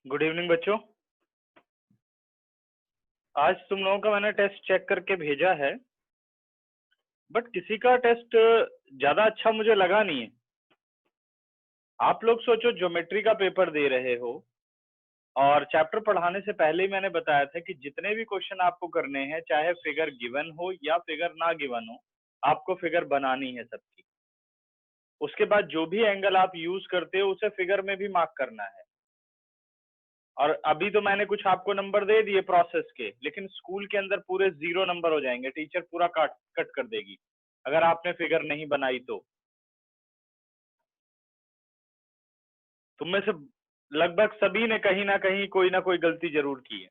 Good evening बच्चों। आज तुम लोगों का मैंने टेस्ट चेक करके भेजा है, बट किसी का टेस्ट ज्यादा अच्छा मुझे लगा नहीं है। आप लोग सोचो ज्योमेट्री का पेपर दे रहे हो और चैप्टर पढ़ाने से पहले ही मैंने बताया था कि जितने भी क्वेश्चन आपको करने हैं, चाहे फिगर गिवन हो या फिगर ना गिवन हो, आपको फिगर बनानी है सबकी। उसके बाद जो भी एंगल आप यूज करते हो उसे फिगर में भी मार्क करना है। और अभी तो मैंने कुछ आपको नंबर दे दिए प्रोसेस के, लेकिन स्कूल के अंदर पूरे 0 नंबर हो जाएंगे। टीचर पूरा कट कर देगी अगर आपने फिगर नहीं बनाई तो। तुम में से लगभग सभी ने कहीं ना कहीं कोई ना कोई गलती जरूर की है।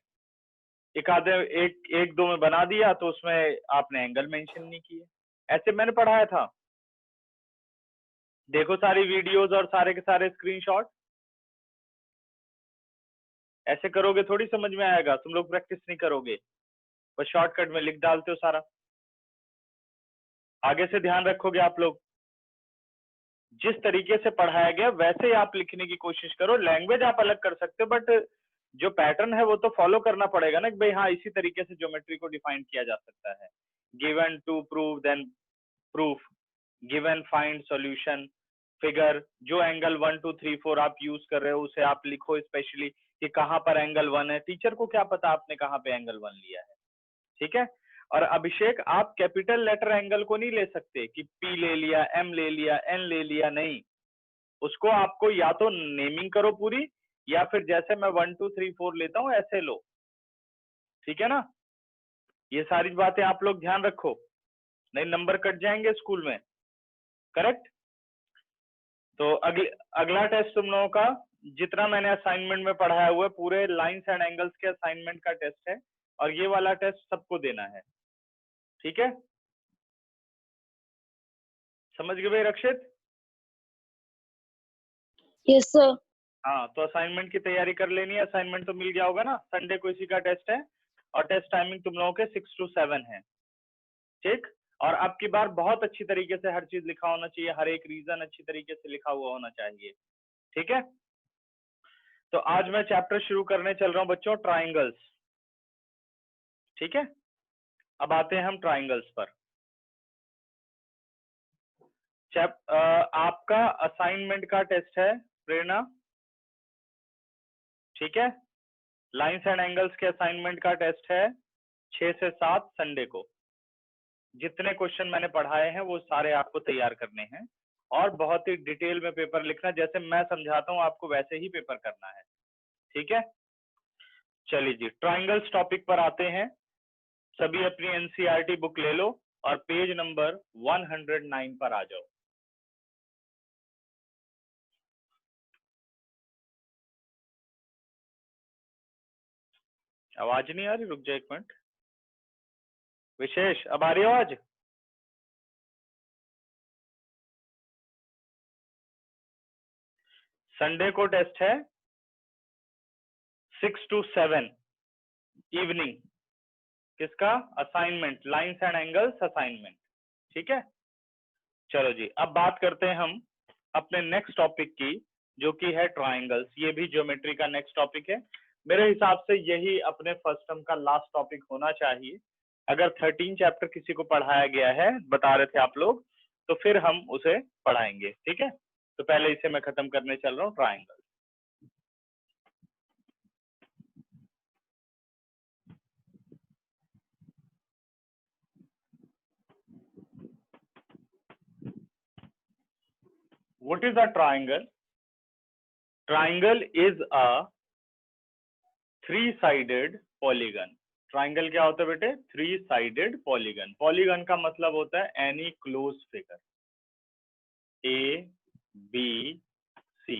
एक दो में बना दिया तो उसमें आपने एंगल मेंशन नहीं किए। ऐसे मैंने पढ़ाया था। देखो सारी वीडियोस और सारे के सारे स्क्रीनशॉट। ऐसे करोगे थोड़ी समझ में आएगा, तुम लोग प्रैक्टिस नहीं करोगे, बस शॉर्टकट में लिख डालते हो सारा। आगे से ध्यान रखोगे आप लोग। जिस तरीके से पढ़ाया गया वैसे ही आप लिखने की कोशिश करो। लैंग्वेज आप अलग कर सकते हो, बट जो पैटर्न है वो तो फॉलो करना पड़ेगा ना कि भाई हाँ, इसी तरीके से ज्योमेट्री को डिफाइन किया जा सकता है। Given, to prove, then proof, given, find, solution, figure. जो एंगल 1 2 3 4 आप यूज कर रहे हो उसे आप लिखो, स्पेशली कि कहाँ पर एंगल 1 है। टीचर को क्या पता आपने कहाँ पे एंगल 1 लिया है, ठीक है। और अभिषेक, आप कैपिटल लेटर एंगल को नहीं ले सकते कि P ले लिया, M ले लिया, N ले लिया, नहीं। उसको आपको या तो नेमिंग करो पूरी, या फिर जैसे मैं 1 2 3 4 लेता हूं ऐसे लो, ठीक है ना। ये सारी बातें आप लोग ध्यान रखो, नहीं नंबर कट जाएंगे स्कूल में। करेक्ट। तो अगला टेस्ट तुम लोगों का, जितना मैंने असाइनमेंट में पढ़ाया हुआ है, पूरे लाइंस एंड एंगल्स के असाइनमेंट का टेस्ट है, और ये वाला टेस्ट सबको देना है, ठीक है। समझ गए भाई रक्षित? Yes sir. हाँ, तो असाइनमेंट की तैयारी कर लेनी है। असाइनमेंट तो मिल गया होगा ना, संडे को इसी का टेस्ट है, और टेस्ट टाइमिंग तुम लोगों के 6 to 7 है, ठीक। और अब की बार बहुत अच्छी तरीके से हर चीज लिखा होना चाहिए, हर एक रीजन अच्छी तरीके से लिखा हुआ होना चाहिए, ठीक है। तो आज मैं चैप्टर शुरू करने चल रहा हूं बच्चों, ट्राइंगल्स, ठीक है। अब आते हैं हम ट्राइंगल्स पर। आपका असाइनमेंट का टेस्ट है प्रेरणा, ठीक है। लाइंस एंड एंगल्स के असाइनमेंट का टेस्ट है 6 से 7 संडे को। जितने क्वेश्चन मैंने पढ़ाए हैं वो सारे आपको तैयार करने हैं, और बहुत ही डिटेल में पेपर लिखना, जैसे मैं समझाता हूं आपको वैसे ही पेपर करना है, ठीक है। चलिए जी, ट्राइंगल्स टॉपिक पर आते हैं। सभी अपनी एनसीईआरटी बुक ले लो और पेज नंबर 109 पर आ जाओ। आवाज नहीं आ रही? रुक जाए एक मिनट। विशेष, अब आ रही आवाज? संडे को टेस्ट है 6 to 7 इवनिंग। किसका? Assignment, lines and angles assignment, ठीक है। चलो जी, अब बात करते हैं हम अपने नेक्स्ट टॉपिक की, जो कि है ट्राइंगल्स। ये भी ज्योमेट्री का नेक्स्ट टॉपिक है। मेरे हिसाब से यही अपने फर्स्ट टर्म का लास्ट टॉपिक होना चाहिए। अगर 13 चैप्टर किसी को पढ़ाया गया है, बता रहे थे आप लोग, तो फिर हम उसे पढ़ाएंगे, ठीक है। तो पहले इसे मैं खत्म करने चल रहा हूँ, triangle. What is a triangle? Triangle is a three-sided polygon. Triangle क्या होता है बेटे? 3-sided polygon. पॉलीगन का मतलब होता है any close figure, A B C.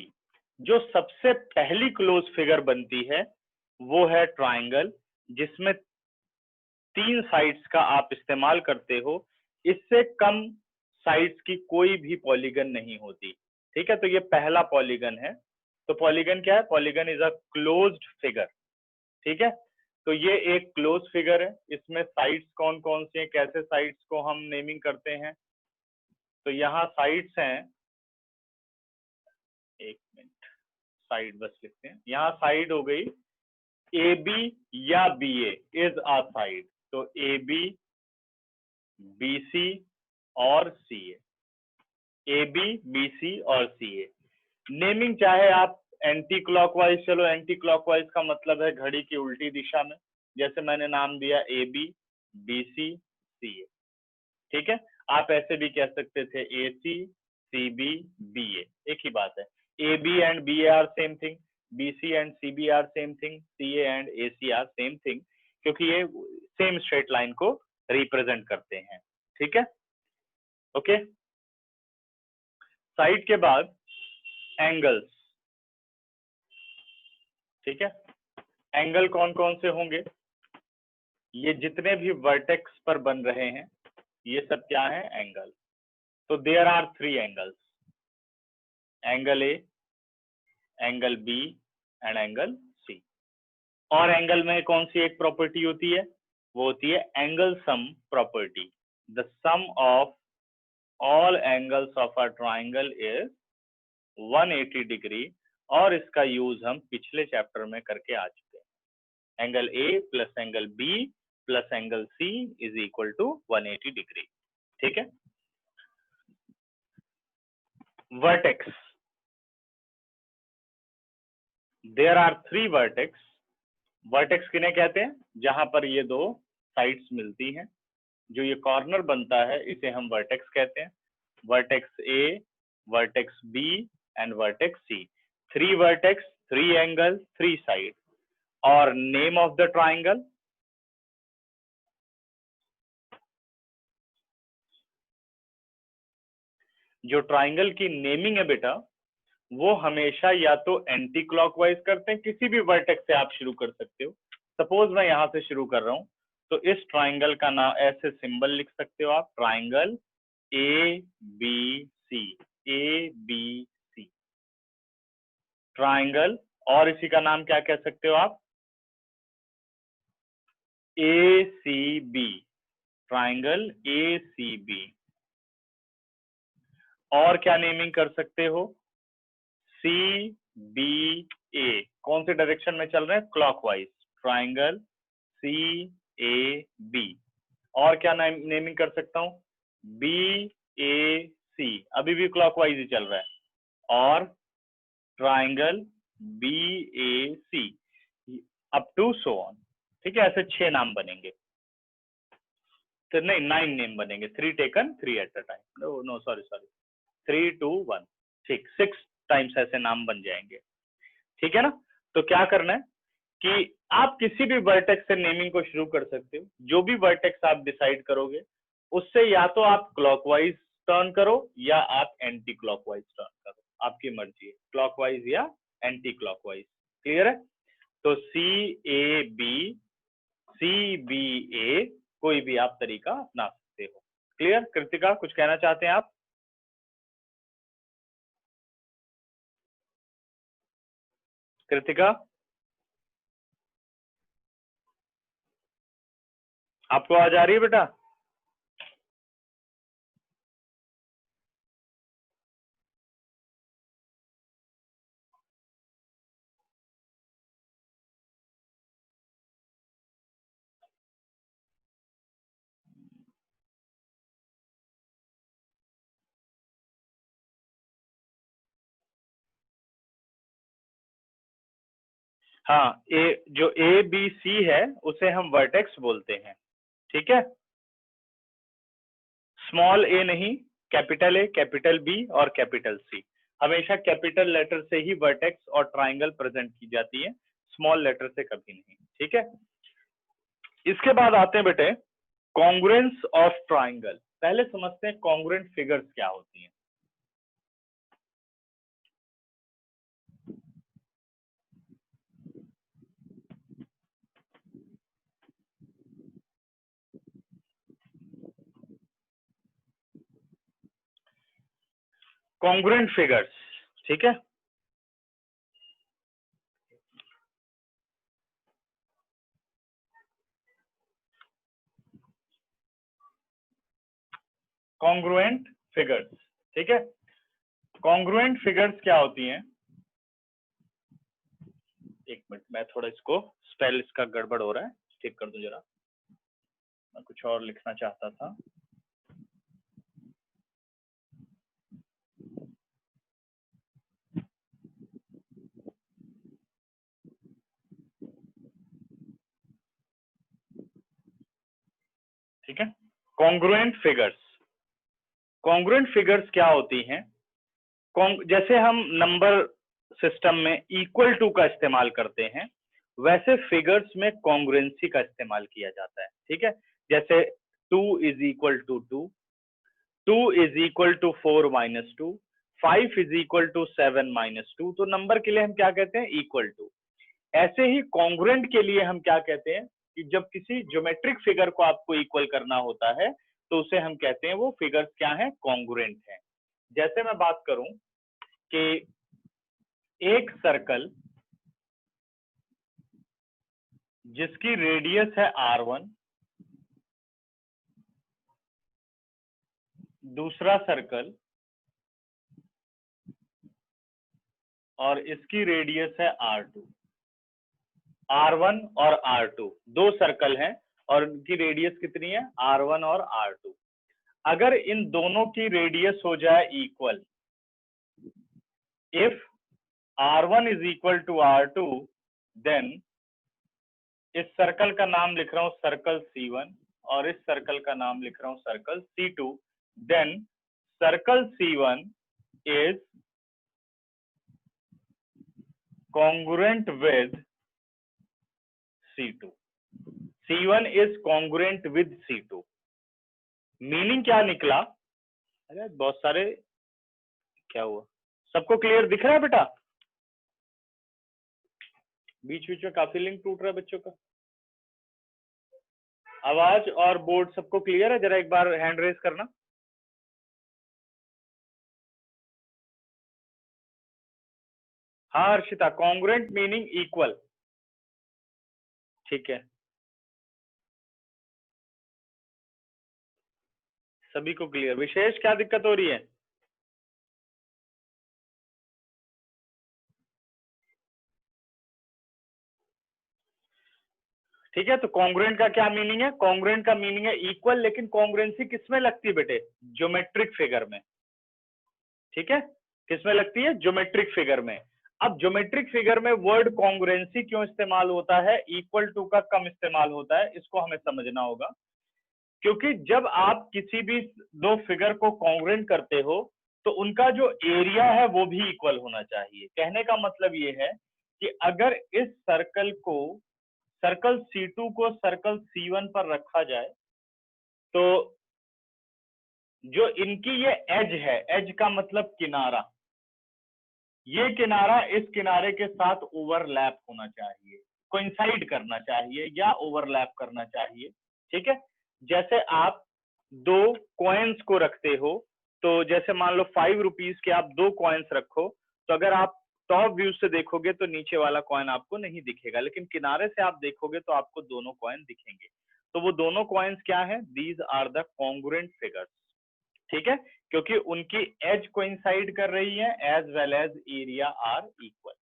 जो सबसे पहली क्लोज फिगर बनती है वो है ट्राइंगल, जिसमें 3 साइड्स का आप इस्तेमाल करते हो। इससे कम साइड्स की कोई भी पॉलीगन नहीं होती, ठीक है। तो ये पहला पॉलीगन है। तो पॉलीगन क्या है? Polygon is a closed figure, ठीक है। तो ये एक क्लोज फिगर है। इसमें साइड्स कौन कौन से हैं, कैसे साइड्स को हम नेमिंग करते हैं? तो यहाँ साइड्स हैं, एक मिनट, साइड बस लिखते हैं, यहाँ साइड हो गई ए बी या B A is a side, तो ए बी बी सी और सी ए बी बी सी और सी ए। नेमिंग चाहे आप एंटी क्लॉकवाइज, चलो एंटी क्लॉकवाइज का मतलब है घड़ी की उल्टी दिशा में, जैसे मैंने नाम दिया ए बी बी सी सी ए, ठीक है। आप ऐसे भी कह सकते थे ए सी बी बी ए, एक ही बात है। A B and B A are same thing, B C and C B are same thing, C A and A C are same thing, क्योंकि ये सेम स्ट्रेट लाइन को रिप्रेजेंट करते हैं, ठीक है। ओके, साइड के बाद एंगल्स, ठीक है। एंगल कौन कौन से होंगे, ये जितने भी वर्टेक्स पर बन रहे हैं ये सब क्या है, एंगल। तो there are 3 angles, angle A, angle B and angle C. और एंगल में कौन सी एक प्रॉपर्टी होती है, वो होती है angle sum property. The sum of all angles of a triangle is 180 degree, और इसका यूज हम पिछले चैप्टर में करके आ चुके हैं। Angle A plus angle B plus angle C is equal to 180 degree, ठीक है। Vertex, there are 3 vertex. Vertex किन्हें कहते हैं, जहां पर ये दो साइड्स मिलती हैं, जो ये कॉर्नर बनता है इसे हम वर्टेक्स कहते हैं। Vertex A, vertex B and vertex C. 3 vertex, 3 angle, 3 side. और नेम ऑफ द ट्राइंगल, जो ट्राइंगल की नेमिंग है बेटा, वो हमेशा या तो एंटी क्लॉकवाइज करते हैं, किसी भी वर्टेक्स से आप शुरू कर सकते हो। सपोज मैं यहां से शुरू कर रहा हूं, तो इस ट्राइंगल का नाम ऐसे सिंबल लिख सकते हो आप, triangle A B C, A B C triangle. और इसी का नाम क्या कह सकते हो आप, A C B, triangle A C B. और क्या नेमिंग कर सकते हो, सी बी ए, कौन से डायरेक्शन में चल रहे हैं, clockwise, triangle C A B. और क्या नेमिंग कर सकता हूं, बी ए सी, अभी भी क्लॉकवाइज ही चल रहा है, और triangle B A C up to so on, ठीक है। ऐसे 6 नाम बनेंगे, तो नहीं 9 नेम बनेंगे, 3 taken 3 at a time, no no sorry 3 2 1, ठीक, 6 टाइम्स ऐसे नाम बन जाएंगे, ठीक है ना। तो क्या करना है कि आप किसी भी वर्टेक्स से नेमिंग को शुरू कर सकते हो, जो भी वर्टेक्स आप डिसाइड करोगे उससे या तो आप क्लॉकवाइज टर्न करो या आप एंटी क्लॉकवाइज टर्न करो, आपकी मर्जी है, क्लॉकवाइज या एंटी क्लॉकवाइज, क्लियर है। तो सी बी ए कोई भी आप तरीका अपना सकते हो, क्लियर। कृतिका कुछ कहना चाहते हैं आप, कृतिका आपको आवाज आ रही है बेटा। हाँ, जो ए बी सी है उसे हम वर्टेक्स बोलते हैं, ठीक है। स्मॉल ए नहीं, कैपिटल ए, कैपिटल बी और कैपिटल सी। हमेशा कैपिटल लेटर से ही वर्टेक्स और ट्राइंगल प्रेजेंट की जाती है, स्मॉल लेटर से कभी नहीं, ठीक है। इसके बाद आते हैं बेटे कॉन्ग्रुएंस ऑफ ट्राइंगल। पहले समझते हैं कॉन्ग्रुएंट फिगर्स क्या होती हैं। कॉन्ग्रुएंट फिगर्स, ठीक है। कॉन्ग्रुएंट फिगर्स, ठीक है। कॉन्ग्रुएंट फिगर्स क्या होती हैं, एक मिनट, मैं थोड़ा इसको स्पेल इसका गड़बड़ हो रहा है, ठीक कर दूं जरा। मैं कुछ और लिखना चाहता था। ठीक है, कॉन्ग्रुएंट फिगर्स। कॉन्ग्रुएंट फिगर्स क्या होती हैं? जैसे हम नंबर सिस्टम में इक्वल टू का इस्तेमाल करते हैं, वैसे फिगर्स में कॉन्ग्रुएंसी का इस्तेमाल किया जाता है। ठीक है, जैसे 2 is equal to 2, 2 is equal to 4 minus 2, 5 is equal to 7 minus 2। तो नंबर के लिए हम क्या कहते हैं? Equal to. ऐसे ही कॉन्ग्रुएंट के लिए हम क्या कहते हैं कि जब किसी ज्योमेट्रिक फिगर को आपको इक्वल करना होता है तो उसे हम कहते हैं, वो फिगर्स क्या है? कॉन्ग्रुएंट है। जैसे मैं बात करूं कि एक सर्कल जिसकी रेडियस है r1, दूसरा सर्कल और इसकी रेडियस है r2, r1 और r2 दो सर्कल हैं और उनकी रेडियस कितनी है? r1 और r2। अगर इन दोनों की रेडियस हो जाए equal, if r1 is equal to r2, then इस सर्कल का नाम लिख रहा हूं सर्कल C1 और इस सर्कल का नाम लिख रहा हूं circle C2, then circle C1 is congruent with C2, C1 is congruent with C2। Meaning क्या निकला? अरे बहुत सारे, क्या हुआ? सबको क्लियर दिख रहा है बेटा? बीच बीच में काफी लिंक टूट रहा है बच्चों का। आवाज और बोर्ड सबको क्लियर है? जरा एक बार हैंड रेज करना। हाँ हर्षिता, कॉन्ग्रुएंट मीनिंग इक्वल। ठीक है, सभी को क्लियर। विशेष क्या दिक्कत हो रही है? ठीक है, तो कॉन्ग्रुएंट का क्या मीनिंग है? कॉन्ग्रुएंट का मीनिंग है इक्वल, लेकिन कॉन्ग्रुएंसी किसमें लगती है बेटे? ज्योमेट्रिक फिगर में। ठीक है, किसमें लगती है? ज्योमेट्रिक फिगर में। अब ज्योमेट्रिक फिगर में वर्ड कॉन्ग्रुएंसी क्यों इस्तेमाल होता है, इक्वल टू का कम इस्तेमाल होता है, इसको हमें समझना होगा। क्योंकि जब आप किसी भी दो फिगर को कॉन्ग्रुएंट करते हो तो उनका जो एरिया है वो भी इक्वल होना चाहिए। कहने का मतलब ये है कि अगर इस सर्कल को, सर्कल C2 को सर्कल C1 पर रखा जाए तो जो इनकी ये एज है, एज का मतलब किनारा, ये किनारा इस किनारे के साथ ओवरलैप होना चाहिए, कोइंसाइड करना चाहिए या ओवरलैप करना चाहिए। ठीक है, जैसे आप दो कॉइन्स को रखते हो, तो जैसे मान लो 5 रुपीज के आप दो कॉइन्स रखो, तो अगर आप टॉप व्यू से देखोगे तो नीचे वाला कॉइन आपको नहीं दिखेगा, लेकिन किनारे से आप देखोगे तो आपको दोनों कॉइन दिखेंगे। तो वो दोनों कॉइन्स क्या है? These are the congruent figures. ठीक है, क्योंकि उनकी एज कोइंसाइड कर रही है as well as area are equal.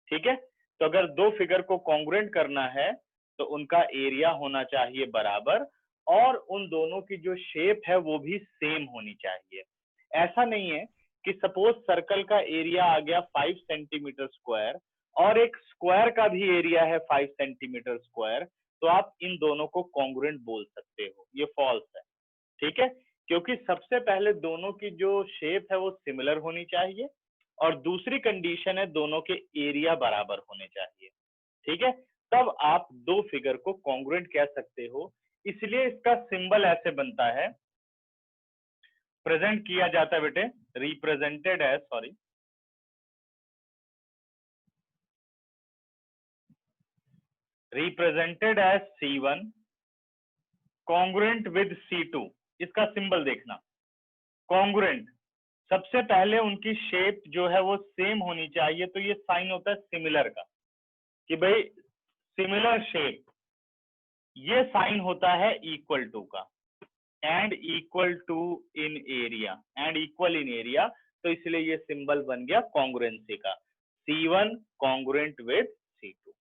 ठीक है, तो अगर दो फिगर को कॉन्ग्रुएंट करना है तो उनका एरिया होना चाहिए बराबर, और उन दोनों की जो शेप है वो भी सेम होनी चाहिए। ऐसा नहीं है कि सपोज सर्कल का एरिया आ गया 5 सेंटीमीटर स्क्वायर और एक स्क्वायर का भी एरिया है 5 सेंटीमीटर स्क्वायर, तो आप इन दोनों को कॉन्ग्रुएंट बोल सकते हो। ये फॉल्स है। ठीक है, क्योंकि सबसे पहले दोनों की जो शेप है वो सिमिलर होनी चाहिए, और दूसरी कंडीशन है दोनों के एरिया बराबर होने चाहिए। ठीक है, तब आप दो फिगर को कॉन्ग्रुएंट कह सकते हो। इसलिए इसका सिंबल ऐसे बनता है, प्रेजेंट किया जाता है बेटे, represented as, sorry, represented as C1 congruent with C2। इसका सिंबल देखना, कॉन्ग्रुएंट, सबसे पहले उनकी शेप जो है वो सेम होनी चाहिए, तो ये साइन होता है सिमिलर का, कि भाई सिमिलर शेप। ये साइन होता है इक्वल टू का, and equal to in area, and equal in area, तो इसलिए ये सिंबल बन गया कॉन्ग्रुएंसी का, C1 कॉन्ग्रुएंट विद C2।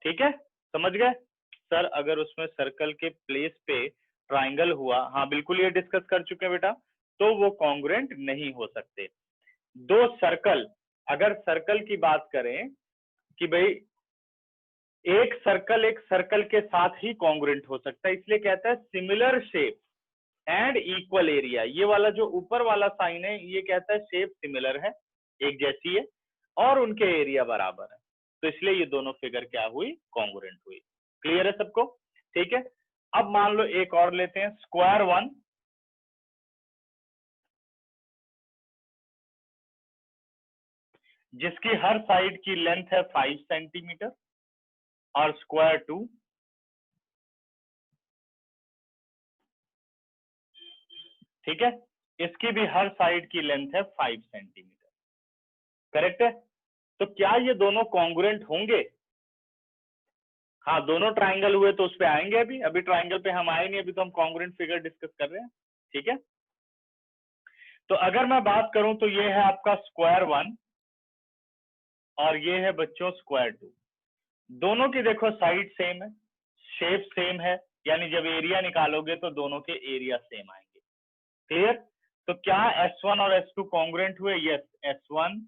ठीक है, समझ गए सर? अगर उसमें सर्कल के प्लेस पे ट्राइंगल हुआ, हाँ बिल्कुल ये डिस्कस कर चुके हैं बेटा, तो वो कॉन्ग्रुएंट नहीं हो सकते। दो सर्कल, अगर सर्कल की बात करें कि भाई एक सर्कल के साथ ही कॉन्ग्रुएंट हो सकता है, इसलिए कहता है similar shape and equal area. ये वाला जो ऊपर वाला साइन है ये कहता है शेप सिमिलर है, एक जैसी है, और उनके एरिया बराबर है, तो इसलिए ये दोनों फिगर क्या हुई, कॉन्ग्रुएंट हुई। क्लियर है सबको? ठीक है, अब मान लो एक और लेते हैं, स्क्वायर वन, जिसकी हर साइड की लेंथ है 5 सेंटीमीटर, और स्क्वायर टू, ठीक है, इसकी भी हर साइड की लेंथ है 5 सेंटीमीटर। करेक्ट है? तो क्या ये दोनों कॉन्ग्रुएंट होंगे? हाँ, दोनों ट्राइंगल हुए तो उस पे आएंगे, अभी ट्राइंगल पे हम आए नहीं, अभी तो हम कॉन्ग्रुएंट फिगर डिस्कस कर रहे हैं। ठीक है, तो अगर मैं बात करूं तो ये है आपका स्क्वायर वन और ये है बच्चों स्क्वायर टू। दोनों की देखो साइड सेम है, शेप सेम है, यानी जब एरिया निकालोगे तो दोनों के एरिया सेम आएंगे। क्लियर? तो क्या S1 और S2 कॉन्ग्रुएंट हुए? Yes, S1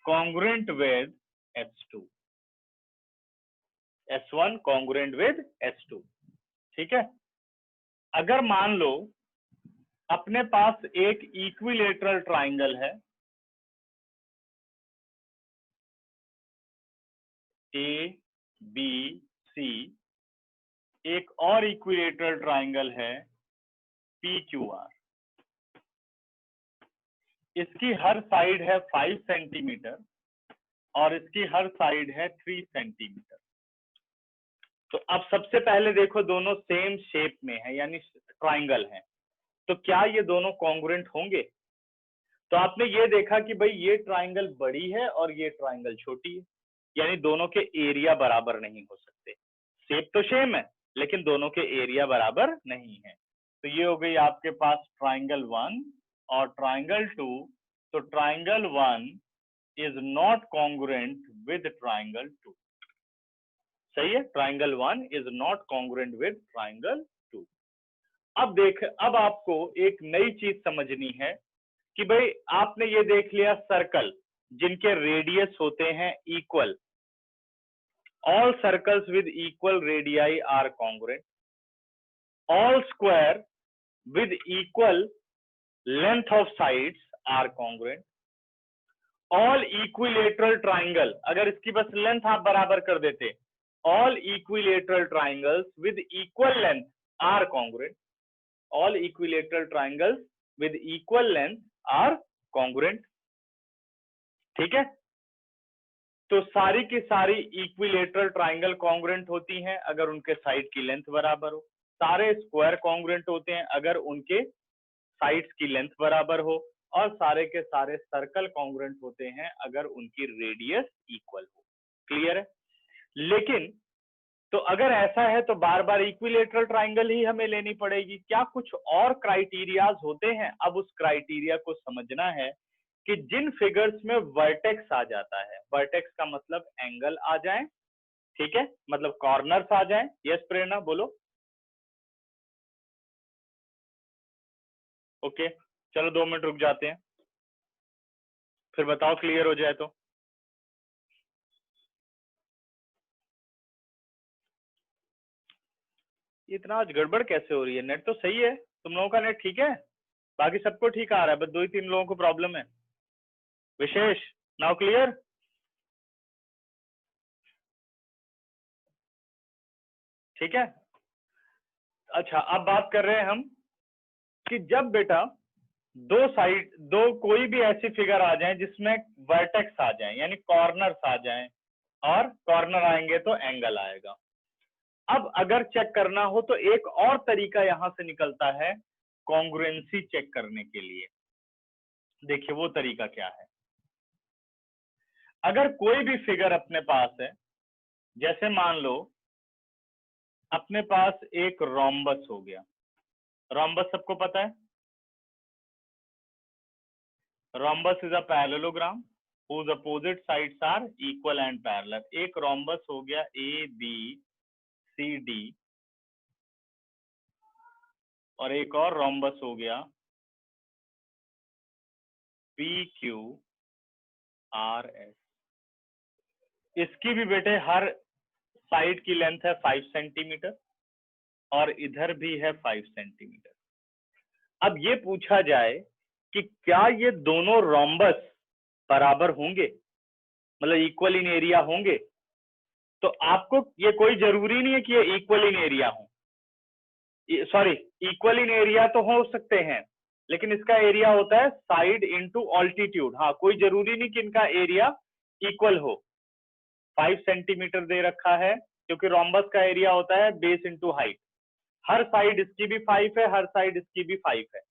congruent with S2, S1 congruent with S2। ठीक है, अगर मान लो अपने पास एक इक्विलेटरल ट्राइंगल है, A B C, एक और इक्विलेटरल ट्राइंगल है PQR, इसकी हर साइड है 5 सेंटीमीटर और इसकी हर साइड है 3 सेंटीमीटर। तो अब सबसे पहले देखो दोनों सेम शेप में है, यानी ट्राइंगल है, तो क्या ये दोनों कॉन्ग्रुएंट होंगे? तो आपने ये देखा कि भाई ये ट्राइंगल बड़ी है और ये ट्राइंगल छोटी है, यानी दोनों के एरिया बराबर नहीं हो सकते। शेप तो सेम है लेकिन दोनों के एरिया बराबर नहीं है। तो ये हो गई आपके पास ट्राइंगल वन और ट्राइंगल टू। तो triangle one is not congruent with triangle two. सही है, triangle one is not congruent with triangle two. अब आपको एक नई चीज समझनी है कि भाई आपने ये देख लिया सर्कल जिनके रेडियस होते हैं equal, all circles with equal radii are congruent, all square with equal length of sides are congruent, all equilateral triangle, अगर इसकी बस लेंथ आप बराबर कर देते, all equilateral triangles with equal length are congruent, all equilateral triangles with equal length are congruent। ठीक है, तो सारी की सारी इक्विलेटरल ट्राइंगल कॉन्ग्रुएंट होती हैं अगर उनके साइड की लेंथ बराबर हो, सारे स्क्वायर कॉन्ग्रुएंट होते हैं अगर उनके साइड्स की लेंथ बराबर हो, और सारे के सारे सर्कल कॉन्ग्रुएंट होते हैं अगर उनकी रेडियस इक्वल हो। क्लियर है? लेकिन तो अगर ऐसा है तो बार बार इक्विलेटरल ट्राइंगल ही हमें लेनी पड़ेगी, क्या कुछ और क्राइटेरियाज होते हैं? अब उस क्राइटेरिया को समझना है कि जिन फिगर्स में वर्टेक्स आ जाता है, वर्टेक्स का मतलब एंगल आ जाए, ठीक है, मतलब कॉर्नर्स आ जाए। यस प्रेरणा बोलो। ओके, चलो 2 मिनट रुक जाते हैं, फिर बताओ क्लियर हो जाए तो। इतना आज गड़बड़ कैसे हो रही है? नेट तो सही है, तुम लोगों का नेट ठीक है, बाकी सबको ठीक आ रहा है, बस 2 ही 3 लोगों को प्रॉब्लम है। विशेष, नाउ क्लियर? ठीक है, अच्छा अब बात कर रहे हैं हम कि जब बेटा दो कोई भी ऐसी फिगर आ जाए जिसमें वर्टेक्स आ जाए, यानी कॉर्नर्स आ जाए, और कॉर्नर आएंगे तो एंगल आएगा। अब अगर चेक करना हो तो एक और तरीका यहां से निकलता है कॉन्ग्रुएंसी चेक करने के लिए। देखिए वो तरीका क्या है। अगर कोई भी फिगर अपने पास है, जैसे मान लो अपने पास एक रोम्बस हो गया, रोम्बस सबको पता है, rhombus is a parallelogram whose opposite sides are equal and parallel। एक रोम्बस हो गया ए बी सी डी, और एक और रोम्बस हो गया पी क्यू आर एस। इसकी भी बेटे हर साइड की लेंथ है 5 सेंटीमीटर और इधर भी है 5 सेंटीमीटर। अब ये पूछा जाए कि क्या ये दोनों रोम्बस बराबर होंगे, मतलब इक्वल इन एरिया होंगे? तो आपको ये कोई जरूरी नहीं है कि ये इक्वल इन एरिया हो, सॉरी इक्वल इन एरिया तो हो सकते हैं, लेकिन इसका एरिया होता है साइड इनटू ऑल्टीट्यूड। हाँ, कोई जरूरी नहीं कि इनका एरिया इक्वल हो। 5 सेंटीमीटर दे रखा है क्योंकि रोम्बस का एरिया होता है बेस इनटू हाइट। हर साइड इसकी भी 5 है, हर साइड इसकी भी 5 है,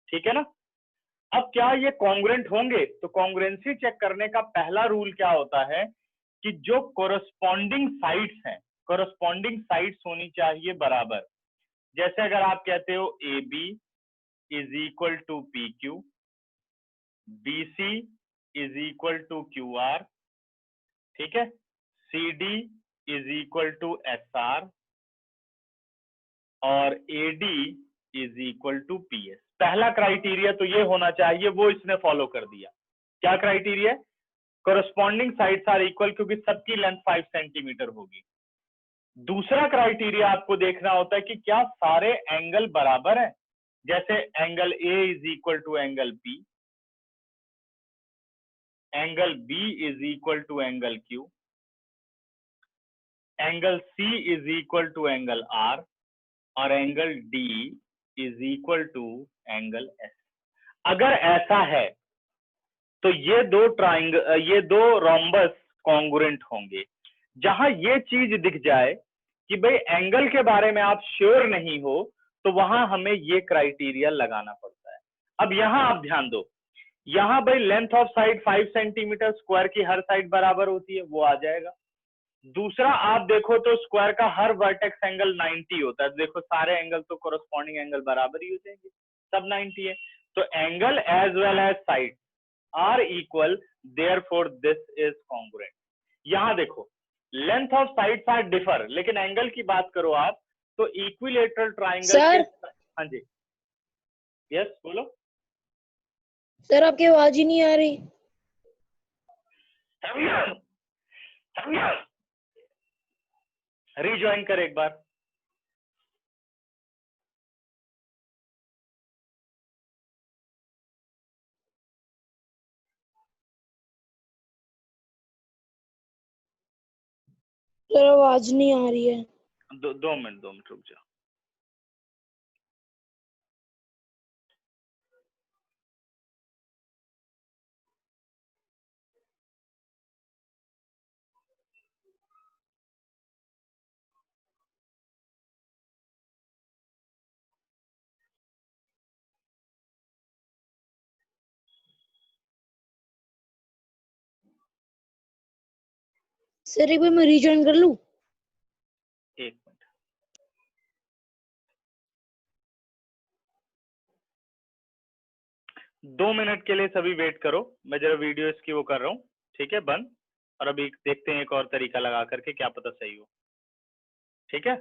ठीक है ना। अब क्या ये कॉन्ग्रुएंट होंगे? तो कॉन्ग्रुएंसी चेक करने का पहला रूल क्या होता है कि जो कोरस्पॉन्डिंग साइड्स हैं, कोरस्पॉन्डिंग साइड्स होनी चाहिए बराबर। जैसे अगर आप कहते हो A B is equal to P Q, B C is equal to Q R, ठीक है, C D is equal to S R, और A D is equal to P S. पहला क्राइटेरिया तो ये होना चाहिए, वो इसने फॉलो कर दिया। क्या criteria? Corresponding sides are equal, क्योंकि सबकी लेंथ 5 सेंटीमीटर होगी। दूसरा क्राइटेरिया आपको देखना होता है कि क्या सारे एंगल बराबर हैं। जैसे angle A is equal to angle B, angle B is equal to angle Q, angle C is equal to angle R, और angle D is equal to angle S. अगर ऐसा है तो ये दो रोम्बस कॉन्ग्रुएंट होंगे। जहां ये चीज दिख जाए कि भाई एंगल के बारे में आप श्योर नहीं हो, तो वहां हमें ये क्राइटेरिया लगाना पड़ता है। अब यहां आप ध्यान दो, यहां भाई length of side 5 centimetre, square की हर साइड बराबर होती है, वो आ जाएगा। दूसरा आप देखो तो स्क्वायर का हर वर्टेक्स एंगल 90 होता है। देखो सारे एंगल तो कोरस्पॉन्डिंग एंगल बराबर ही हो जाएंगे, सब 90 है। तो angle as well as side are equal, therefore this is congruent. यहां देखो length of sides are differ, लेकिन एंगल की बात करो आप तो इक्विलेटरल ट्राइंगल के। हाँ जी, यस बोलो सर, आपकी आवाज ही नहीं आ रही। रीज्वाइन कर एक बार। सर, आवाज नहीं आ रही है। 2 मिनट रुक जाओ। सर, एक बार मैं रीजॉइन कर लूं? एक मिनट। दो मिनट के लिए सभी वेट करो, मैं जरा वीडियो इसकी वो कर रहा हूँ, ठीक है, बंद। और अभी देखते हैं एक और तरीका लगा करके, क्या पता सही हो, ठीक है।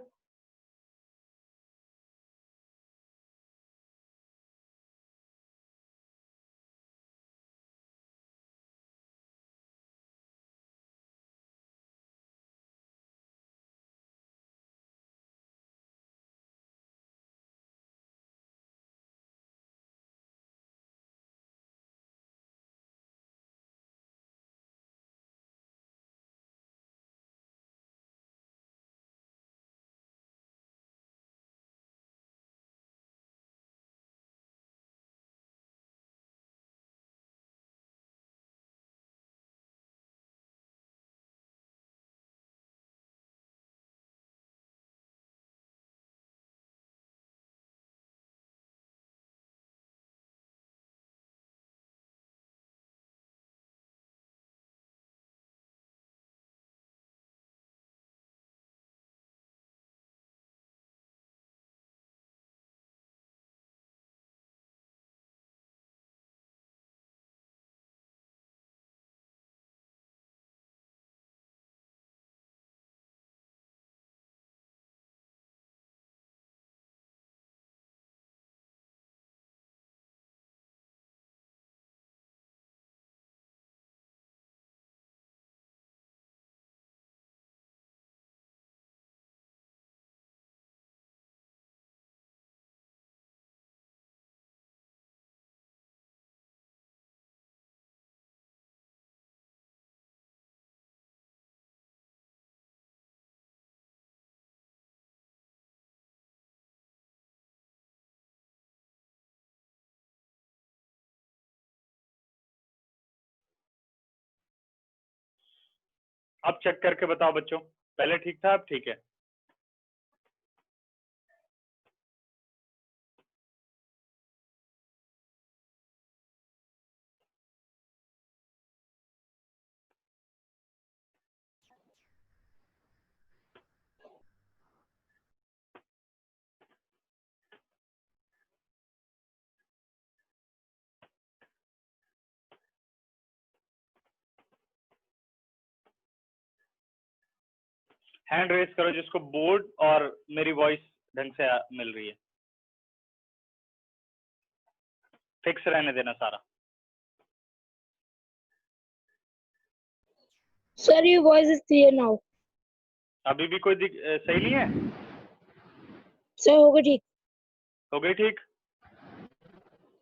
अब चेक करके बताओ बच्चों, पहले ठीक था अब ठीक है? हैंड रेस करो जिसको बोर्ड और मेरी वॉइस ढंग से मिल रही है। फिक्स रहने देना सारा। Sir, your voice is clear now. अभी भी कोई सही नहीं है? Sir, होगा ठीक? हो गई ठीक?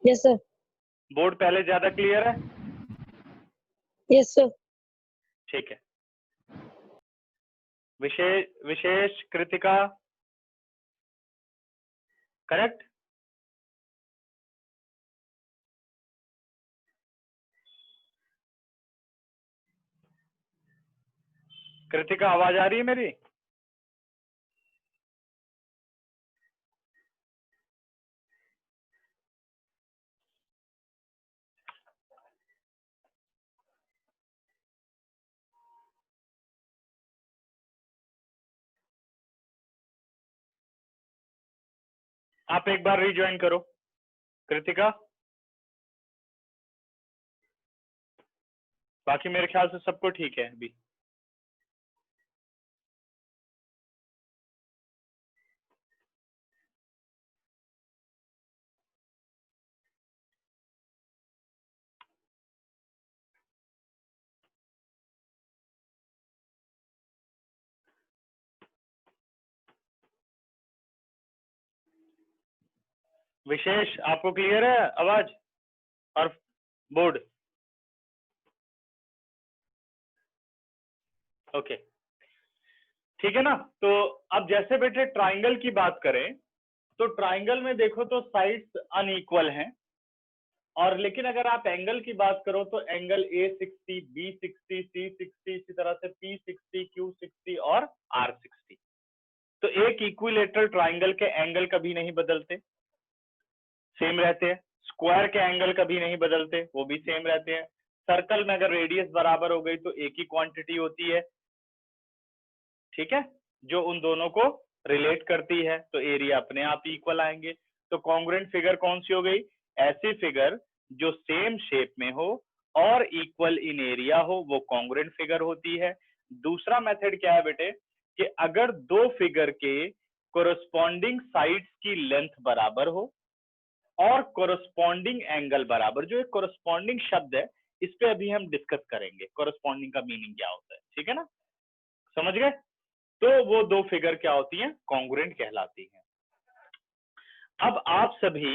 Yes, sir. बोर्ड पहले ज्यादा क्लियर है? Yes, sir. ठीक है। विशेष कृतिका करेक्ट? कृतिका आवाज आ रही है मेरी? आप एक बार रिज्वाइन करो कृतिका। बाकी मेरे ख्याल से सबको ठीक है अभी। विशेष आपको क्लियर है आवाज और बोर्ड? ओके ठीक है ना। तो अब जैसे बेटे ट्राइंगल की बात करें तो ट्राइंगल में देखो तो साइड्स अनइक्वल हैं, और लेकिन अगर आप एंगल की बात करो तो एंगल A60, B60, C60, इसी तरह से P60, Q60 और R60। तो एक इक्विलेटरल ट्राइंगल के एंगल कभी नहीं बदलते, सेम रहते हैं। स्क्वायर के एंगल कभी नहीं बदलते, वो भी सेम रहते हैं। सर्कल में अगर रेडियस बराबर हो गई तो एक ही क्वांटिटी होती है, ठीक है, जो उन दोनों को रिलेट करती है, तो एरिया अपने आप इक्वल आएंगे। तो कॉन्ग्रुएंट फिगर कौन सी हो गई? ऐसी फिगर जो सेम शेप में हो और इक्वल इन एरिया हो, वो कॉन्ग्रुएंट फिगर होती है। दूसरा मेथड क्या है बेटे कि अगर दो फिगर के कोरस्पॉन्डिंग साइड्स की लेंथ बराबर हो और कोरस्पॉन्डिंग एंगल बराबर। जो एक कोरस्पॉन्डिंग शब्द है इस पे अभी हम डिस्कस करेंगे, कोरस्पॉन्डिंग का मीनिंग क्या होता है, ठीक है ना, समझ गए? तो वो दो फिगर क्या होती हैं? कॉन्ग्रुएंट कहलाती हैं। अब आप सभी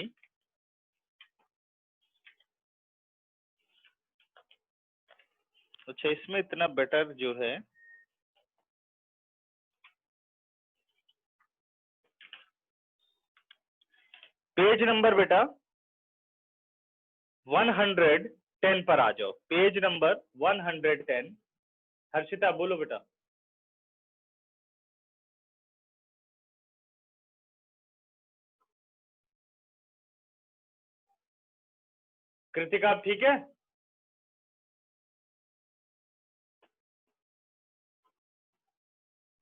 अच्छा, इसमें इतना बेटर जो है पेज नंबर बेटा 110 पर आ जाओ। Page number 110। हर्षिता बोलो बेटा। कृतिका आप ठीक है?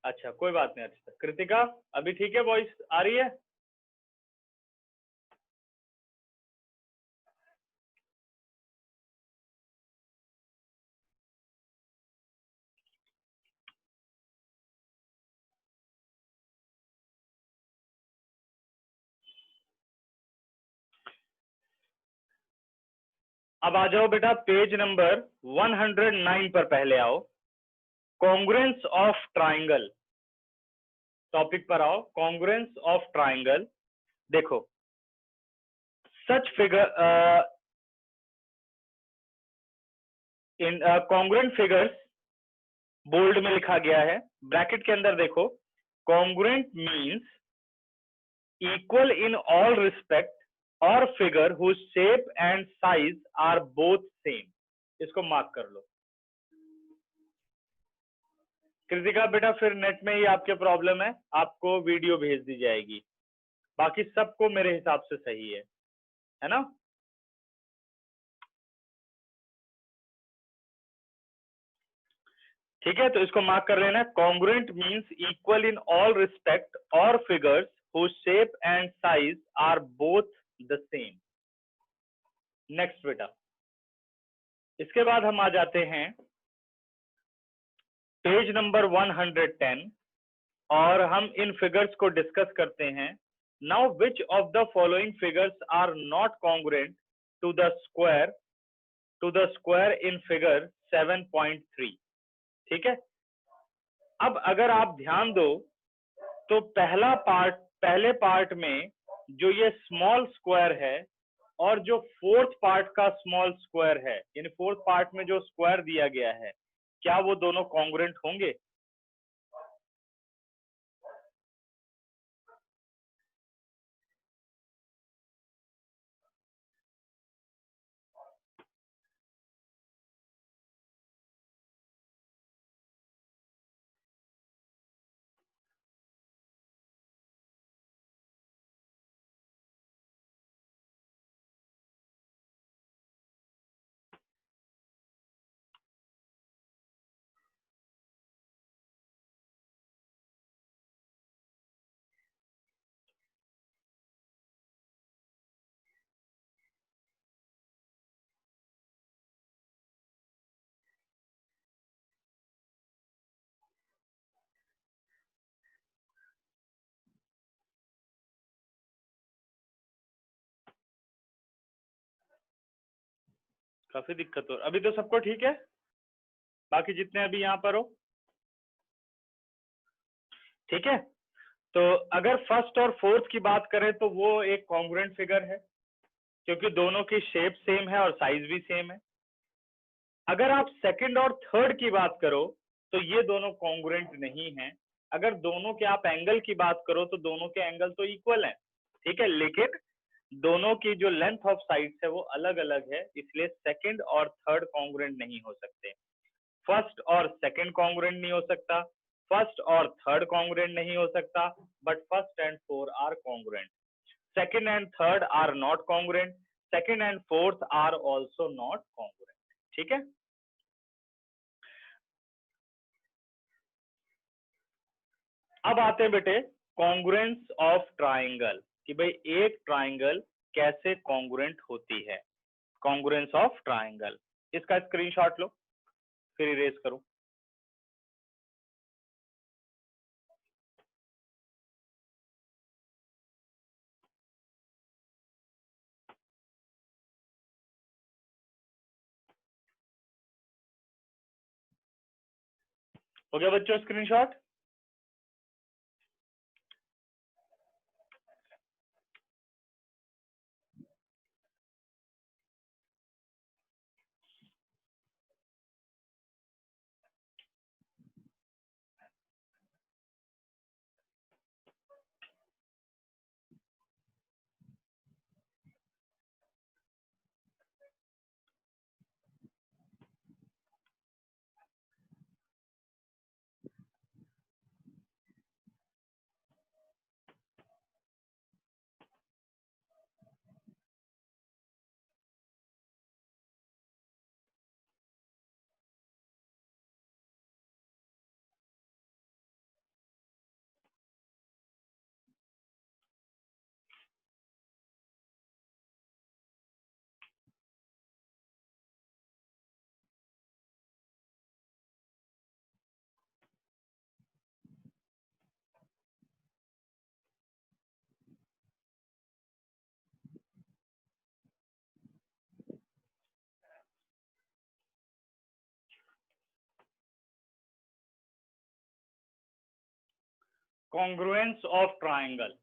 अच्छा कोई बात नहीं। अच्छा कृतिका अभी ठीक है, वॉइस आ रही है? अब आ जाओ बेटा पेज नंबर 109 पर पहले आओ। कॉन्ग्रुएंस ऑफ ट्राइंगल टॉपिक पर आओ। कॉन्ग्रुएंस ऑफ ट्राइंगल देखो, such figure in congruent figures bold में लिखा गया है, ब्रैकेट के अंदर देखो। Congruent means equal in all respect और figure whose shape and size are both same. इसको मार्क कर लो। कृतिका बेटा फिर नेट में ही आपके प्रॉब्लम है, आपको वीडियो भेज दी जाएगी, बाकी सबको मेरे हिसाब से सही है ना। ठीक है, तो इसको मार्क कर लेना। Congruent means equal in all respect और figures whose shape and size are both the same। Next बेटा, इसके बाद हम आ जाते हैं पेज नंबर 110 और हम इन फिगर्स को डिस्कस करते हैं। Now which of the following figures are not congruent to the square in figure 7.3। ठीक है, अब अगर आप ध्यान दो तो पहले पार्ट में जो ये स्मॉल स्क्वायर है और जो फोर्थ पार्ट का स्मॉल स्क्वायर है, यानी फोर्थ पार्ट में जो स्क्वायर दिया गया है, क्या वो दोनों कॉन्ग्रुएंट होंगे? काफी दिक्कत हो, अभी तो सबको ठीक है, बाकी जितने अभी यहाँ पर हो ठीक है। तो अगर फर्स्ट और फोर्थ की बात करें तो वो एक कॉन्ग्रुएंट फिगर है, क्योंकि दोनों की शेप सेम है और साइज भी सेम है। अगर आप सेकंड और थर्ड की बात करो तो ये दोनों कॉन्ग्रुएंट नहीं हैं। अगर दोनों के आप एंगल की बात करो तो दोनों के एंगल तो इक्वल हैं, ठीक है, लेकिन दोनों की जो लेंथ ऑफ साइड्स है वो अलग अलग है, इसलिए सेकंड और थर्ड कॉन्ग्रुएंट नहीं हो सकते। फर्स्ट और सेकंड कॉन्ग्रुएंट नहीं हो सकता, फर्स्ट और थर्ड कॉन्ग्रुएंट नहीं हो सकता, but first and fourth are congruent. Second and third are not congruent, second and fourth are also not congruent. ठीक है, अब आते हैं बेटे कॉन्ग्रुएंस ऑफ ट्राइंगल, कि भाई एक ट्राइंगल कैसे कॉन्ग्रुएंट होती है। कॉन्ग्रुएंस ऑफ ट्राइंगल, इसका स्क्रीनशॉट लो फिर इरेज करो। हो गया बच्चों स्क्रीनशॉट? कॉन्ग्रुएंस ऑफ ट्राइंगल,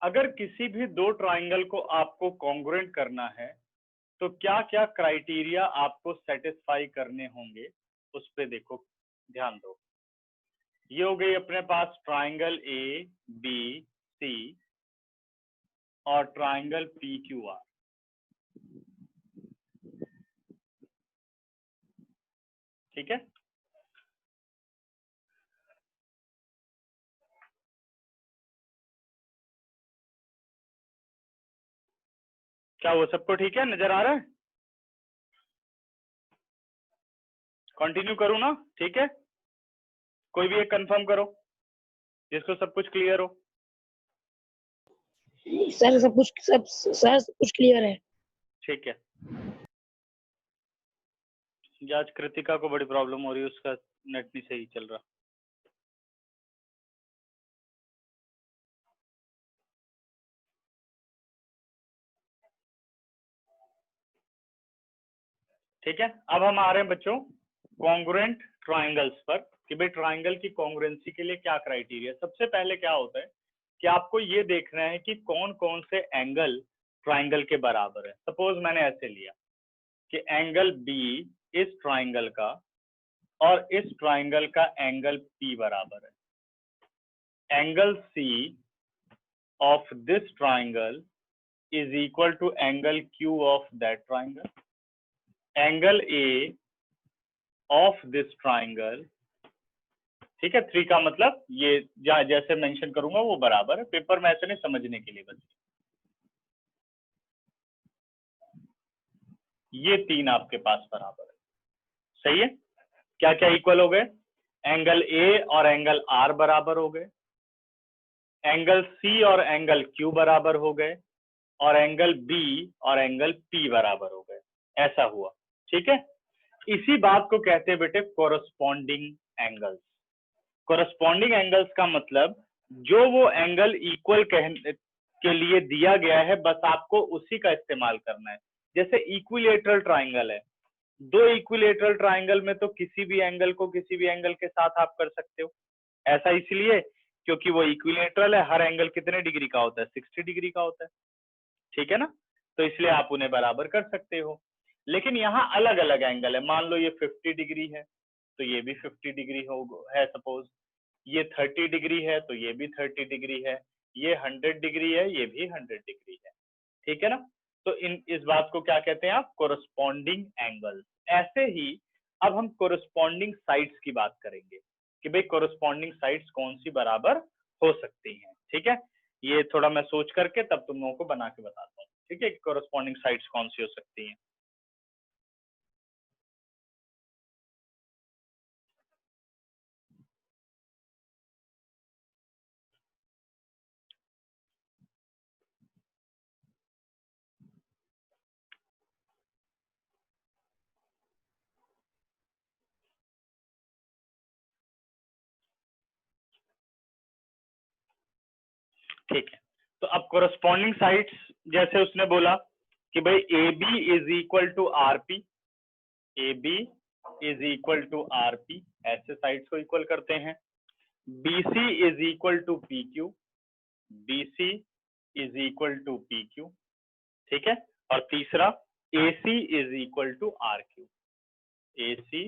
अगर किसी भी दो ट्राइंगल को आपको कॉन्ग्रुएंट करना है तो क्या क्या क्राइटेरिया आपको सेटिस्फाई करने होंगे, उस पे देखो, ध्यान दो। ये हो गई अपने पास ट्राइंगल ए बी सी और ट्राइंगल पी क्यू आर। ठीक है, क्या वो सबको ठीक है, नजर आ रहा है? कंटिन्यू करूँ ना? ठीक है, कोई भी एक कंफर्म करो जिसको सब कुछ क्लियर हो। सर सब कुछ क्लियर है। ठीक है, ये आज कृतिका को बड़ी प्रॉब्लम हो रही है, उसका नेट नहीं सही चल रहा। ठीक है, अब हम आ रहे हैं बच्चों कॉन्ग्रुएंट ट्राइंगल्स पर कि भाई ट्राइंगल की कॉन्ग्रुएंसी के लिए क्या क्राइटेरिया। सबसे पहले क्या होता है कि आपको ये देखना है कि कौन कौन से एंगल ट्राइंगल के बराबर है। सपोज मैंने ऐसे लिया कि एंगल बी इस ट्राइंगल का और इस ट्राइंगल का एंगल पी बराबर है। Angle C of this triangle is equal to angle Q of that triangle. Angle A of this triangle, ठीक है, 3 का मतलब ये जैसे मेंशन करूंगा वो बराबर है। पेपर में ऐसे नहीं, समझने के लिए बस। ये 3 आपके पास बराबर है, सही है। क्या क्या इक्वल हो गए? एंगल ए और एंगल आर बराबर हो गए, एंगल सी और एंगल क्यू बराबर हो गए, और एंगल बी और एंगल पी बराबर हो गए। ऐसा हुआ, ठीक है। इसी बात को कहते हैं बेटे कोरस्पॉन्डिंग एंगल्स। कोरस्पॉन्डिंग एंगल्स का मतलब जो वो एंगल इक्वल के लिए दिया गया है, बस आपको उसी का इस्तेमाल करना है। जैसे इक्विलेटरल ट्राइंगल है, 2 इक्विलेटरल ट्राइंगल में तो किसी भी एंगल को किसी भी एंगल के साथ आप कर सकते हो। ऐसा इसलिए क्योंकि वो इक्विलेटरल है, हर एंगल कितने डिग्री का होता है? 60 डिग्री का होता है, ठीक है ना। तो इसलिए आप उन्हें बराबर कर सकते हो। लेकिन यहाँ अलग अलग एंगल है, मान लो ये 50 डिग्री है तो ये भी 50 डिग्री है, सपोज ये 30 डिग्री है तो ये भी 30 डिग्री है, ये 100 डिग्री है, ये भी 100 डिग्री है, ठीक है ना। तो इस बात को क्या कहते हैं आप? Corresponding angle. ऐसे ही अब हम कोरस्पॉन्डिंग साइड्स की बात करेंगे कि भाई कोरस्पॉन्डिंग साइड्स कौन सी बराबर हो सकती हैं, ठीक है। ये थोड़ा मैं सोच करके तब तुम लोगों को बना के बताता हूँ, ठीक है, कोरस्पॉन्डिंग साइड्स कौन सी हो सकती हैं। ठीक है, तो अब कोरस्पॉन्डिंग साइड्स जैसे उसने बोला कि भाई A B is equal to R P, A B is equal to R P, ऐसे साइड्स को इक्वल करते हैं। B C is equal to P Q, B C is equal to P Q, ठीक है। और तीसरा A C is equal to R Q, A C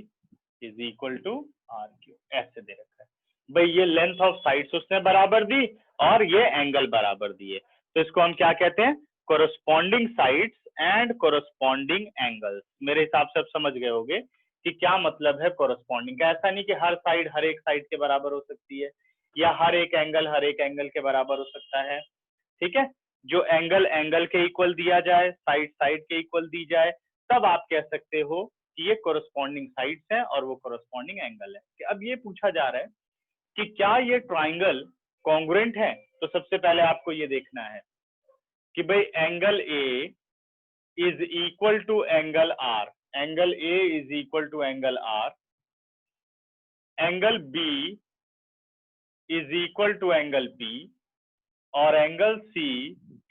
is equal to R Q, ऐसे दे रखा है। भाई ये लेंथ ऑफ साइड्स उसने बराबर दी और ये एंगल बराबर दिए, तो इसको हम क्या कहते हैं? Corresponding sides and corresponding angles. मेरे हिसाब से आप समझ गए होंगे कि क्या मतलब है कोरस्पॉन्डिंग का। ऐसा नहीं कि हर साइड हर एक साइड के बराबर हो सकती है, या हर एक एंगल के बराबर हो सकता है, ठीक है। जो एंगल एंगल के इक्वल दिया जाए, साइड साइड के इक्वल दी जाए, तब आप कह सकते हो कि ये कोरस्पॉन्डिंग साइड्स हैं और वो कोरस्पॉन्डिंग एंगल है। कि अब ये पूछा जा रहा है कि क्या ये ट्राइंगल कॉन्ग्रुएंट है, तो सबसे पहले आपको ये देखना है कि भाई angle A is equal to angle R, angle A is equal to angle R, angle B is equal to angle P, और angle C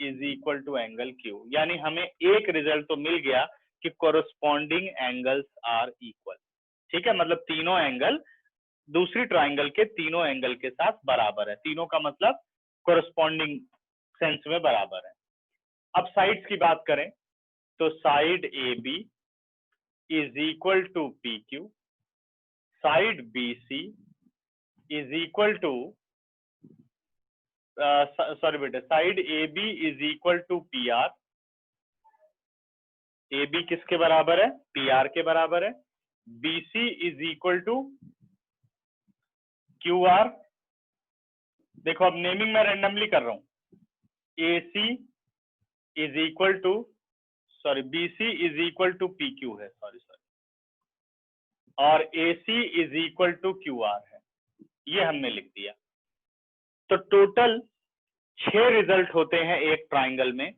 is equal to angle Q. यानी हमें एक रिजल्ट तो मिल गया कि कोरस्पॉन्डिंग एंगल्स आर इक्वल, ठीक है। मतलब तीनों एंगल दूसरी ट्राइंगल के तीनों एंगल के साथ बराबर है। तीनों का मतलब कोरस्पॉन्डिंग सेंस में बराबर है। अब साइड्स की बात करें तो side A B is equal to P Q, side B C is equal to sorry बेटे, side A B is equal to P R. A B किसके बराबर है? पी आर के बराबर है। B C is equal to Q R. देखो अब naming मैं रेंडमली कर रहा हूं। A C is equal to sorry BC is equal to PQ है, सॉरी, और AC is equal to QR है, ये हमने लिख दिया। तो टोटल 6 रिजल्ट होते हैं एक ट्राइंगल में,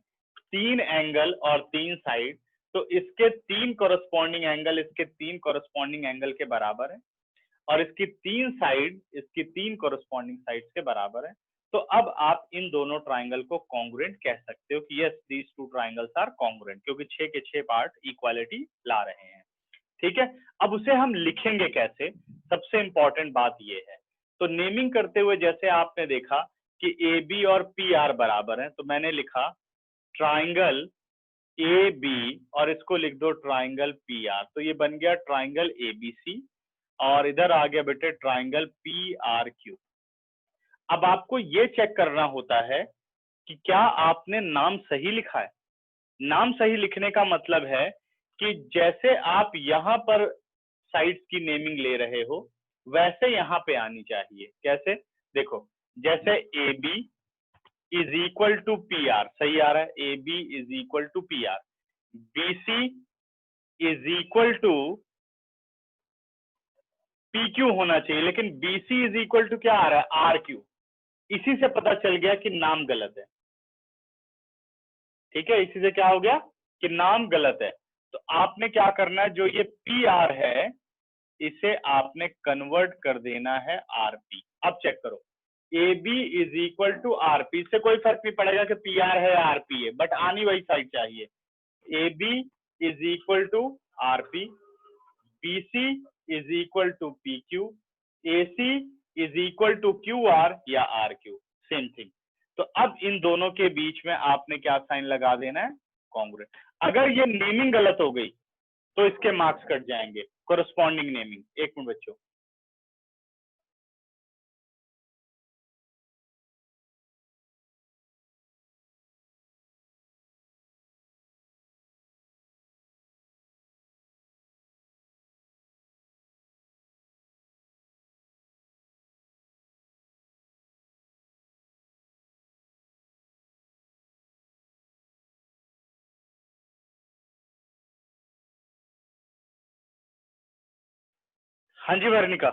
3 एंगल और 3 साइड। तो इसके 3 कॉरस्पॉन्डिंग एंगल इसके 3 कॉरस्पॉन्डिंग एंगल के बराबर है, और इसकी 3 साइड इसकी 3 कॉरस्पॉन्डिंग साइड्स के बराबर है। तो अब आप इन दोनों ट्राइंगल को कॉन्ग्रुएंट कह सकते हो कि yes these two triangles are congruent, क्योंकि 6 के 6 पार्ट इक्वालिटी ला रहे हैं। ठीक है, अब उसे हम लिखेंगे कैसे, सबसे इंपॉर्टेंट बात ये है। तो नेमिंग करते हुए जैसे आपने देखा कि AB और PR बराबर है, तो मैंने लिखा ट्राइंगल AB और इसको लिख दो ट्राइंगल PR, तो ये बन गया ट्राइंगल ABC, और इधर आ गया बेटे ट्राइंगल PRQ। अब आपको ये चेक करना होता है कि क्या आपने नाम सही लिखा है। नाम सही लिखने का मतलब है कि जैसे आप यहाँ पर साइड्स की नेमिंग ले रहे हो वैसे यहाँ पे आनी चाहिए। कैसे, देखो, जैसे AB is equal to PR, सही आ रहा है, AB is equal to PR, BC is equal to PQ होना चाहिए, लेकिन BC इज इक्वल टू क्या आ रहा है, RQ। इसी से पता चल गया कि नाम गलत है। ठीक है, इसी से क्या हो गया कि नाम गलत है। तो आपने क्या करना है, जो ये PR है इसे आपने कन्वर्ट कर देना है RP। अब चेक करो, AB is equal to RP, इससे कोई फर्क नहीं पड़ेगा कि PR है या RP है, बट आनी वही साइड चाहिए। AB is equal to RP, BC is equal to PQ, AC is equal to QR या RQ, सेम थिंग। तो अब इन दोनों के बीच में आपने क्या साइन लगा देना है, कॉन्ग्रुएंट। अगर ये नेमिंग गलत हो गई तो इसके मार्क्स कट जाएंगे, कोरस्पॉन्डिंग नेमिंग। एक मिनट बच्चों, हाँ जी वर्णिका,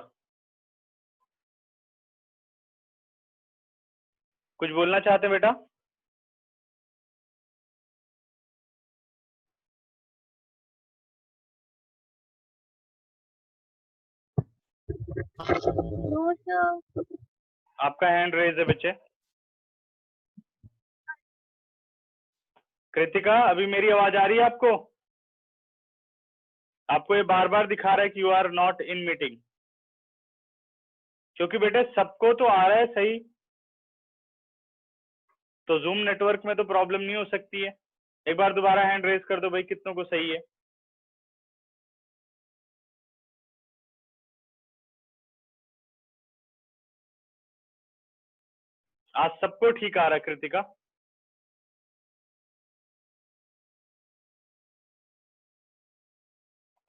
कुछ बोलना चाहते हैं बेटा? No sir. आपका हैंड रेज है बच्चे। कृतिका, अभी मेरी आवाज आ रही है आपको? आपको ये बार बार दिखा रहा है कि you are not in meeting, क्योंकि बेटे सबको तो आ रहा है सही, तो जूम नेटवर्क में तो प्रॉब्लम नहीं हो सकती है। एक बार दोबारा हैंड रेज कर दो भाई, कितनों को सही है? आज सबको ठीक आ रहा है कृतिका?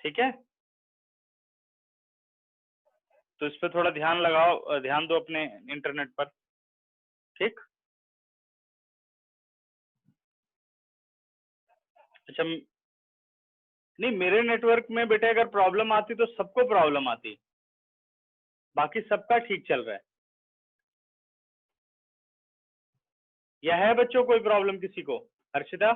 ठीक है, तो इस पर थोड़ा ध्यान लगाओ, ध्यान दो अपने इंटरनेट पर। ठीक, अच्छा, नहीं मेरे नेटवर्क में बेटे अगर प्रॉब्लम आती तो सबको प्रॉब्लम आती, बाकी सबका ठीक चल रहा है। या है बच्चों कोई प्रॉब्लम किसी को? हर्षिता,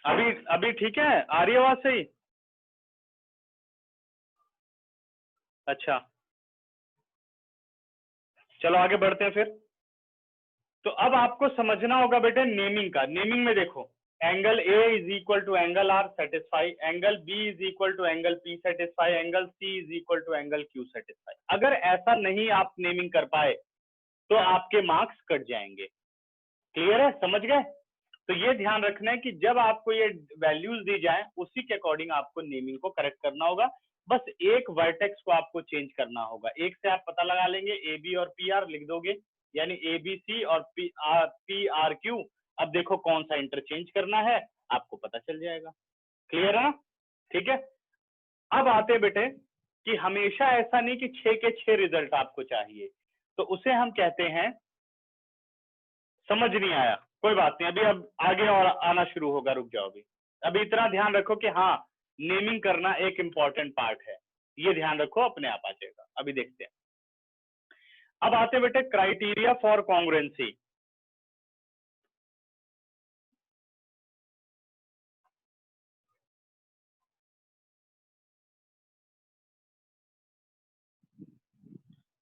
अभी अभी ठीक है, आ रही है आवाज सही? अच्छा, चलो आगे बढ़ते हैं फिर। तो अब आपको समझना होगा बेटे नेमिंग का। नेमिंग में देखो, angle A is equal to angle R satisfy, angle B is equal to angle P satisfy, angle C is equal to angle Q satisfy. अगर ऐसा नहीं आप नेमिंग कर पाए तो आपके मार्क्स कट जाएंगे। क्लियर है, समझ गए? तो ये ध्यान रखना है कि जब आपको ये वैल्यूज दी जाए उसी के अकॉर्डिंग आपको नेमिंग को करेक्ट करना होगा। बस एक वर्टेक्स को आपको चेंज करना होगा। एक से आप पता लगा लेंगे, AB और PR लिख दोगे, यानी ABC और PRQ, अब देखो कौन सा इंटरचेंज करना है आपको पता चल जाएगा। क्लियर है ना? ठीक है। अब आते बेटे कि हमेशा ऐसा नहीं कि 6 के 6 रिजल्ट आपको चाहिए, तो उसे हम कहते हैं, समझ नहीं आया कोई बात नहीं, अभी अब आगे और आना शुरू होगा, रुक जाओ अभी इतना ध्यान रखो कि हाँ नेमिंग करना एक इंपॉर्टेंट पार्ट है, ये ध्यान रखो, अपने आप आ जाएगा। अभी देखते हैं। अब आते बेटे क्राइटेरिया फॉर कॉन्ग्रुएंसी।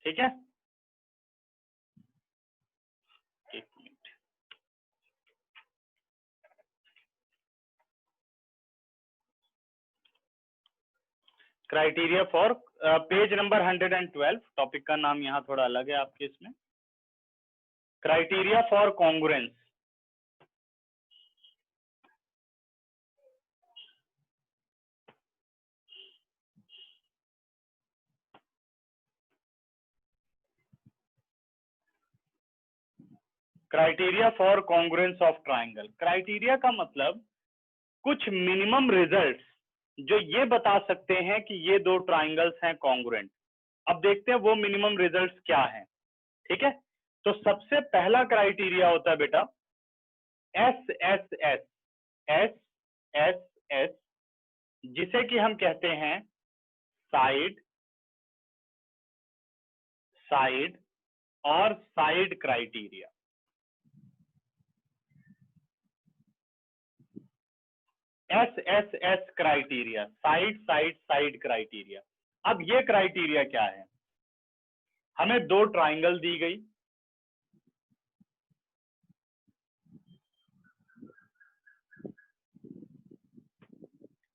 ठीक है, एक minute. Criteria for page number 112, topic का नाम यहाँ थोड़ा अलग है आपके इसमें, criteria for congruence. Criteria for congruence of triangle. Criteria का मतलब कुछ मिनिमम रिजल्ट्स जो ये बता सकते हैं कि ये दो ट्राइंगल्स हैं कॉन्ग्रुएंट। अब देखते हैं वो मिनिमम रिजल्ट्स क्या हैं। ठीक है, तो सबसे पहला क्राइटेरिया होता है बेटा S S S, S S S, जिसे कि हम कहते हैं साइड, साइड और side criteria. S S S criteria, side side side criteria. अब ये क्राइटेरिया क्या है? हमें दो ट्राइंगल दी गई,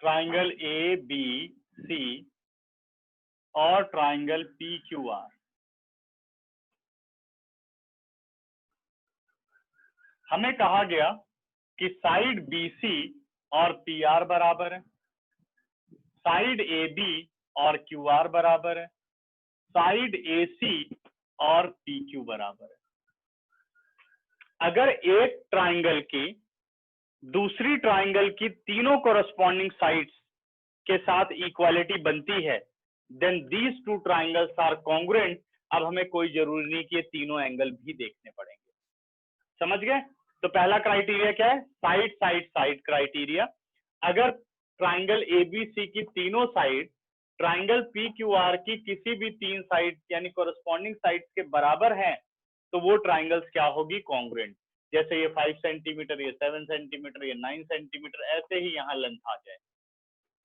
ट्राइंगल ए बी सी और ट्राइंगल पी क्यू आर। हमें कहा गया कि साइड BC और PR बराबर है, साइड AB और QR बराबर है, साइड AC और PQ बराबर है। अगर एक ट्राइंगल की दूसरी ट्राइंगल की तीनों कोरस्पॉन्डिंग साइड्स के साथ इक्वालिटी बनती है, then these two triangles are congruent. अब हमें कोई जरूरी नहीं कि ये तीनों एंगल भी देखने पड़ेंगे। समझ गए? तो पहला क्राइटेरिया क्या है? Side side side criteria. अगर ट्राइंगल ABC की तीनों साइड ट्राइंगल PQR की किसी भी तीन साइड यानी कोरस्पॉन्डिंग साइड्स के बराबर हैं, तो वो ट्राइंगल्स क्या होगी? कॉन्ग्रुएंट। जैसे ये 5 सेंटीमीटर, ये 7 सेंटीमीटर, ये 9 सेंटीमीटर, ऐसे ही यहाँ लेंथ आ जाए।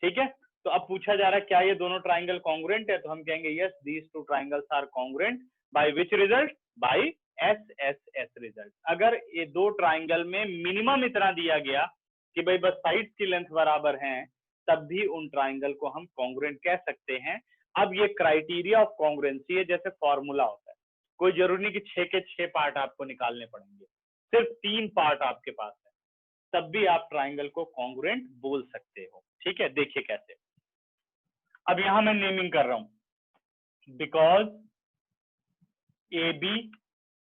ठीक है, तो अब पूछा जा रहा है क्या ये दोनों ट्राइंगल कॉन्ग्रुएंट है? तो हम कहेंगे yes, these two triangles are congruent. By which result? By SSS result. अगर ये दो ट्राइंगल में मिनिमम इतना दिया गया कि भाई बस साइड्स की लेंथ बराबर हैं, तब भी उन ट्राइंगल को हम कॉन्ग्रुएंट कह सकते हैं। अब ये क्राइटेरिया ऑफ कॉन्ग्रुएंसी है, जैसे फॉर्मूला होता है, कोई जरूरी नहीं कि 6 के 6 पार्ट आपको निकालने पड़ेंगे, सिर्फ 3 पार्ट आपके पास है, तब भी आप ट्राइंगल को कॉन्ग्रुएंट बोल सकते हो। ठीक है, देखिए कैसे। अब यहां मैं नेमिंग कर रहा हूं, because AB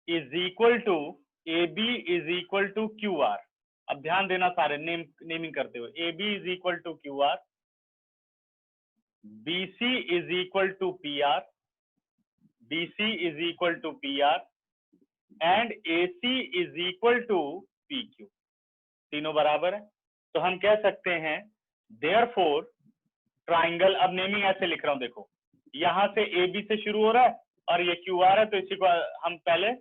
is equal to QR। अब ध्यान देना सारे नेमिंग करते हुए, AB is equal to QR, BC is equal to PR, BC is equal to PR and AC is equal to PQ। तीनों बराबर है, तो हम कह सकते हैं देयरफॉर ट्राइंगल। अब नेमिंग ऐसे लिख रहा हूं, देखो यहां से AB से शुरू हो रहा है और ये QR है, तो इसी को हम पहले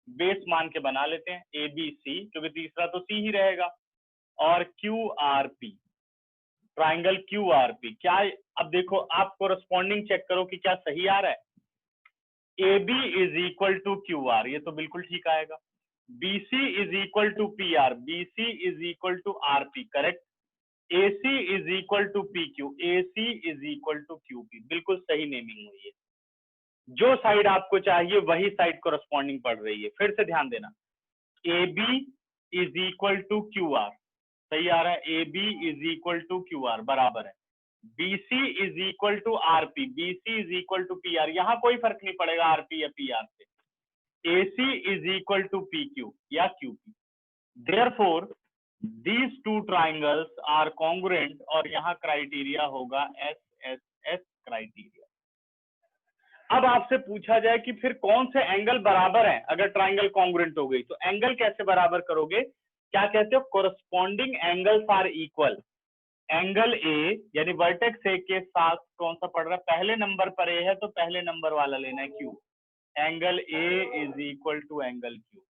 बेस मान के बना लेते हैं ABC, क्योंकि तीसरा तो C ही रहेगा, और QRP, ट्राइंगल QRP। क्या अब देखो आप कोरस्पॉन्डिंग चेक करो कि क्या सही आ रहा है। AB is equal to QR, ये तो बिल्कुल ठीक आएगा। BC is equal to PR, BC is equal to RP, correct. AC is equal to PQ, AC is equal to QP, बिल्कुल सही नेमिंग हुई है। जो साइड आपको चाहिए वही साइड कोरस्पॉन्डिंग पड़ रही है। फिर से ध्यान देना, AB is equal to QR, सही आ रहा है, AB is equal to QR बराबर है। BC is equal to RP, BC is equal to PR, यहां कोई फर्क नहीं पड़ेगा RP या PR से। AC is equal to PQ या QP, therefore these two triangles are congruent, और यहाँ क्राइटेरिया होगा SSS क्राइटेरिया। अब आपसे पूछा जाए कि फिर कौन से एंगल बराबर हैं अगर ट्राइंगल कॉन्ग्रुएंट हो गई, तो एंगल कैसे बराबर करोगे? क्या कहते हो? Corresponding angles are equal. Angle A यानी वर्टेक्स ए के साथ कौन सा पड़ रहा है? पहले नंबर पर ए है तो पहले नंबर वाला लेना है, Q. Angle A is equal to angle Q.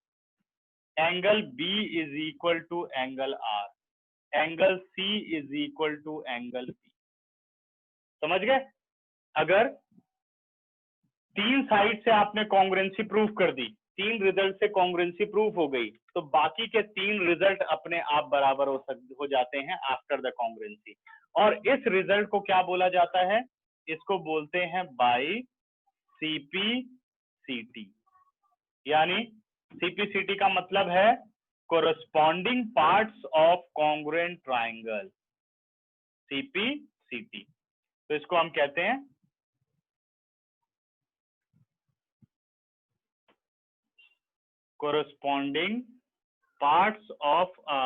Angle B is equal to angle R. Angle C is equal to angle P. समझ गए? अगर तीन साइड से आपने कॉन्ग्रुएंसी प्रूव कर दी, तीन रिजल्ट से कॉन्ग्रुएंसी प्रूव हो गई, तो बाकी के तीन रिजल्ट अपने आप बराबर हो जाते हैं आफ्टर द कॉन्ग्रुएंसी। और इस रिजल्ट को क्या बोला जाता है? इसको बोलते हैं बाई CPCT। यानी CPCT का मतलब है corresponding parts of congruent triangle, CPCT। तो इसको हम कहते हैं corresponding parts of a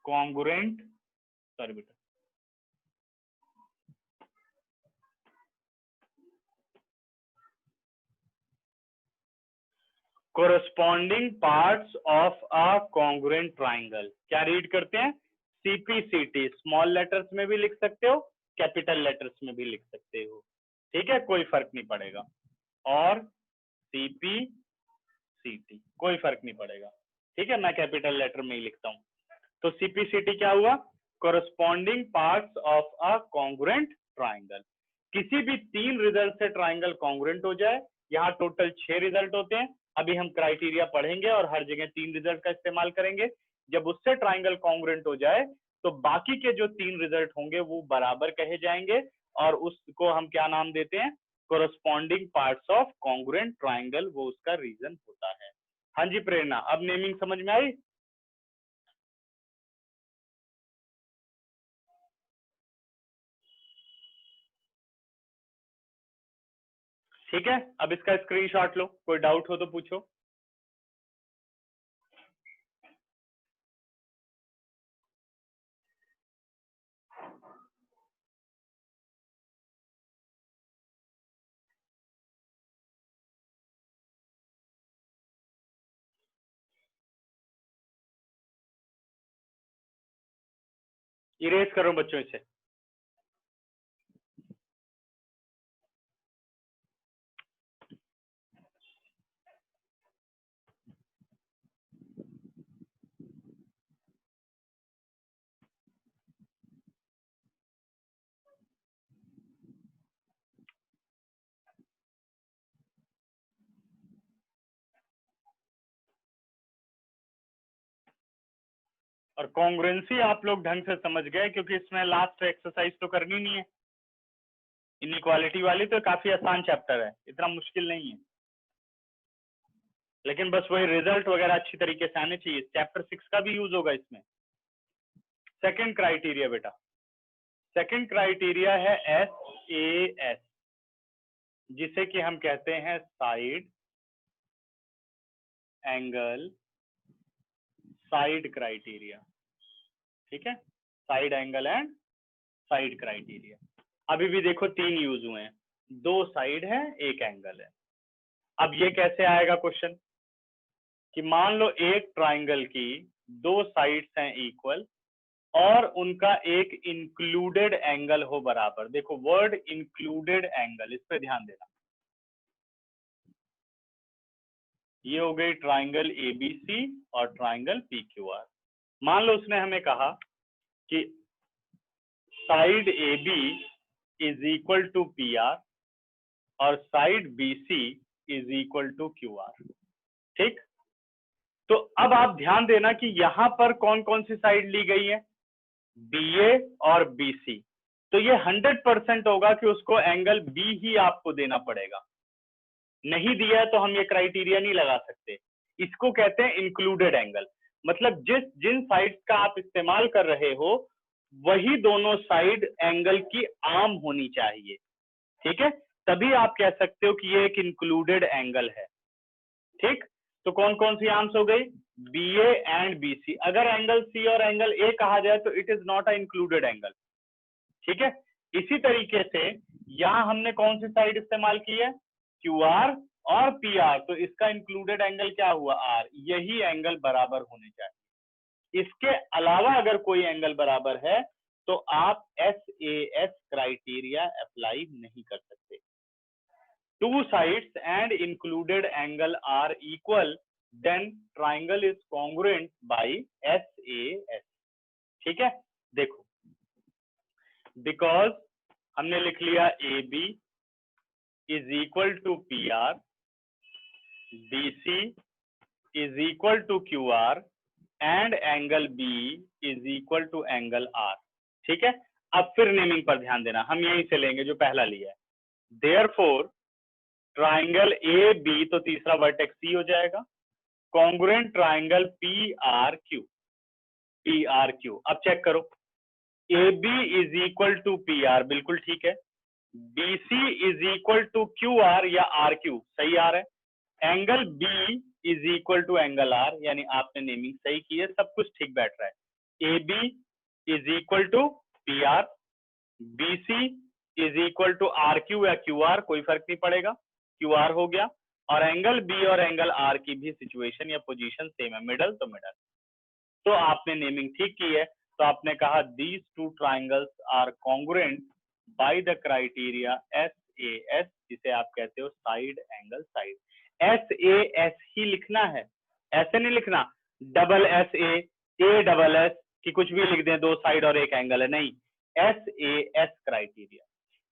congruent, sorry बेटा, corresponding parts of a congruent triangle। क्या रीड करते हैं? CPCT। स्मॉल लेटर्स में भी लिख सकते हो, कैपिटल लेटर्स में भी लिख सकते हो, ठीक है, कोई फर्क नहीं पड़ेगा। और CPCT कोई फर्क नहीं पड़ेगा, ठीक है, मैं कैपिटल लेटर में ही लिखता हूं। तो CPCT क्या हुआ? Corresponding parts of a congruent triangle. किसी भी तीन रिजल्ट से ट्राइंगल कॉन्ग्रुएंट हो जाए, यहाँ टोटल 6 रिजल्ट होते हैं। अभी हम क्राइटेरिया पढ़ेंगे और हर जगह तीन रिजल्ट का इस्तेमाल करेंगे। जब उससे ट्राइंगल कॉन्ग्रुएंट हो जाए तो बाकी के जो तीन रिजल्ट होंगे वो बराबर कहे जाएंगे, और उसको हम क्या नाम देते हैं? Corresponding parts of congruent triangle, वो उसका रीजन होता है। हाँ जी प्रेरणा, अब नेमिंग समझ में आई? ठीक है, अब इसका स्क्रीनशॉट लो, कोई डाउट हो तो पूछो। इरेज करो बच्चों इसे। और कॉन्ग्रुएंसी आप लोग ढंग से समझ गए, क्योंकि इसमें लास्ट एक्सरसाइज तो करनी नहीं है। इनइक्वालिटी वाली तो काफी आसान चैप्टर है, इतना मुश्किल नहीं है, लेकिन बस वही रिजल्ट वगैरह अच्छी तरीके से आने चाहिए। चैप्टर 6 का भी यूज होगा इसमें। सेकंड क्राइटेरिया बेटा, सेकंड क्राइटेरिया है SAS, जिसे कि हम कहते हैं साइड एंगल साइड क्राइटेरिया। ठीक है, side angle and side criteria. अभी भी देखो तीन यूज हुए हैं, दो साइड है एक एंगल है। अब ये कैसे आएगा क्वेश्चन कि मान लो एक ट्राइंगल की दो साइड्स हैं इक्वल और उनका एक इंक्लूडेड एंगल हो बराबर। देखो वर्ड इंक्लूडेड एंगल, इस पे ध्यान देना। ये हो गई ट्राइंगल ABC और ट्राइंगल PQR। मान लो उसने हमें कहा कि side AB is equal to PR और side BC is equal to QR। ठीक, तो अब आप ध्यान देना कि यहां पर कौन कौन सी साइड ली गई है, BA और BC। तो ये 100% होगा कि उसको एंगल B ही आपको देना पड़ेगा। नहीं दिया है तो हम ये क्राइटेरिया नहीं लगा सकते। इसको कहते हैं इंक्लूडेड एंगल, मतलब जिन साइड्स का आप इस्तेमाल कर रहे हो वही दोनों साइड एंगल की आम होनी चाहिए। ठीक है, तभी आप कह सकते हो कि ये एक इंक्लूडेड एंगल है। ठीक, तो कौन कौन सी आर्म्स हो गई, BA एंड BC। अगर एंगल C और एंगल A कहा जाए तो it is not a included angle, ठीक है। इसी तरीके से यहां हमने कौन सी साइड इस्तेमाल की है, QR और PR, तो इसका इंक्लूडेड एंगल क्या हुआ, R। यही एंगल बराबर होने चाहिए। इसके अलावा अगर कोई एंगल बराबर है तो आप SAS क्राइटेरिया अप्लाई नहीं कर सकते। Two sides and included angle are equal, then triangle is congruent by SAS। ठीक है, देखो बिकॉज हमने लिख लिया AB is equal to PR, BC is equal to QR and angle B is equal to angle R। ठीक है, अब फिर नेमिंग पर ध्यान देना, हम यहीं से लेंगे जो पहला लिया है। देयरफॉर ट्राइंगल AB, तो तीसरा वर्टेक्स C हो जाएगा, कॉन्ग्रुएंट ट्राइंगल PRQ। अब चेक करो, AB is equal to PR, बिल्कुल ठीक है। BC is equal to QR या RQ, सही आ रहा है। Angle B is equal to angle R, यानी आपने नेमिंग सही की है, सब कुछ ठीक बैठ रहा है। AB is equal to PR, BC is equal to RQ या QR, कोई फर्क नहीं पड़ेगा, QR हो गया। और एंगल B और एंगल R की भी सिचुएशन या पोजीशन सेम है, मिडल तो मिडल। तो आपने नेमिंग ठीक की है, तो आपने कहा these two triangles are congruent by the criteria SAS, जिसे आप कहते हो साइड एंगल साइड। SAS ही लिखना है, ऐसे नहीं लिखना डबल SA ASS कि कुछ भी लिख दें, दो साइड और एक एंगल है, नहीं, SAS क्राइटेरिया।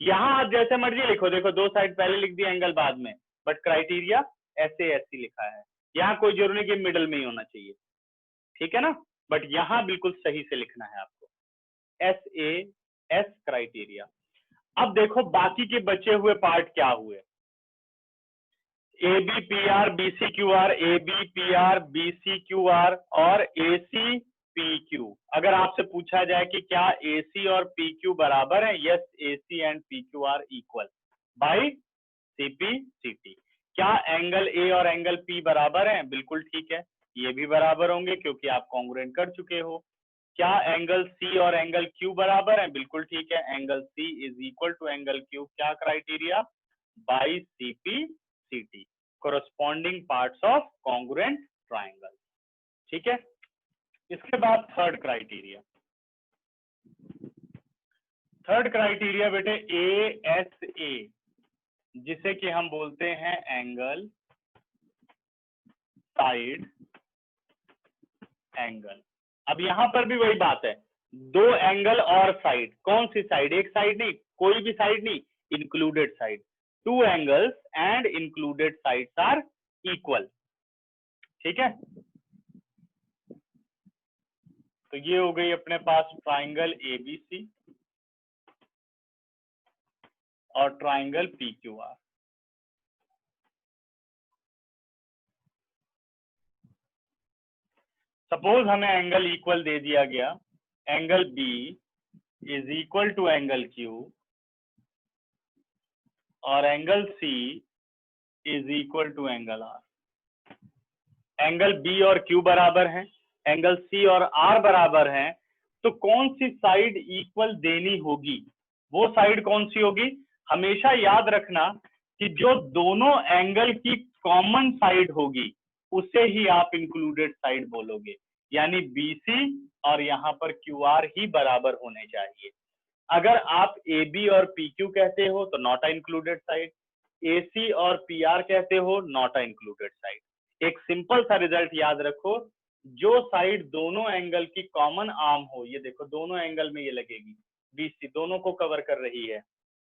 यहां आप जैसे मर्जी लिखो, देखो दो साइड पहले लिख दिया, एंगल बाद में, बट क्राइटेरिया SAS ही लिखा है। यहाँ कोई जरूरी नहीं कि मिडल में ही होना चाहिए, ठीक है ना, बट यहां बिल्कुल सही से लिखना है आपको, SAS क्राइटेरिया। अब देखो बाकी के बचे हुए पार्ट क्या हुए, AB PR BC QR, AB PR BC QR और AC PQ। अगर आपसे पूछा जाए कि क्या AC और PQ बराबर है, yes, AC and PQ are equal by CP CT। क्या एंगल A और एंगल P बराबर हैं, बिल्कुल ठीक है, ये भी बराबर होंगे क्योंकि आप कॉन्ग्रुएंट कर चुके हो। क्या एंगल C और एंगल Q बराबर हैं, बिल्कुल ठीक है, angle C is equal to angle Q, क्या criteria, by CP CT, corresponding parts of congruent triangle. ठीक है, इसके बाद थर्ड क्राइटेरिया, बेटे ASA, जिसे कि हम बोलते हैं एंगल साइड एंगल। अब यहां पर भी वही बात है, दो एंगल और साइड, कौन सी साइड, एक साइड नहीं, कोई भी साइड नहीं, included side. Two angles and included sides are equal. ठीक है, तो ये हो गई अपने पास ट्राइंगल ABC और ट्राइंगल PQR। सपोज हमें एंगल इक्वल दे दिया गया, angle B is equal to angle Q और angle C is equal to angle R। Angle B और Q बराबर हैं, एंगल C और R बराबर हैं, तो कौन सी साइड इक्वल देनी होगी, वो साइड कौन सी होगी। हमेशा याद रखना कि जो दोनों एंगल की कॉमन साइड होगी उसे ही आप इंक्लूडेड साइड बोलोगे, यानी BC और यहाँ पर QR ही बराबर होने चाहिए। अगर आप AB और PQ कहते हो तो not a included side, AC और PR कहते हो नॉट अ इंक्लूडेड साइड। एक सिंपल सा रिजल्ट याद रखो, जो साइड दोनों एंगल की कॉमन आर्म हो, ये देखो दोनों एंगल में ये लगेगी, BC दोनों को कवर कर रही है,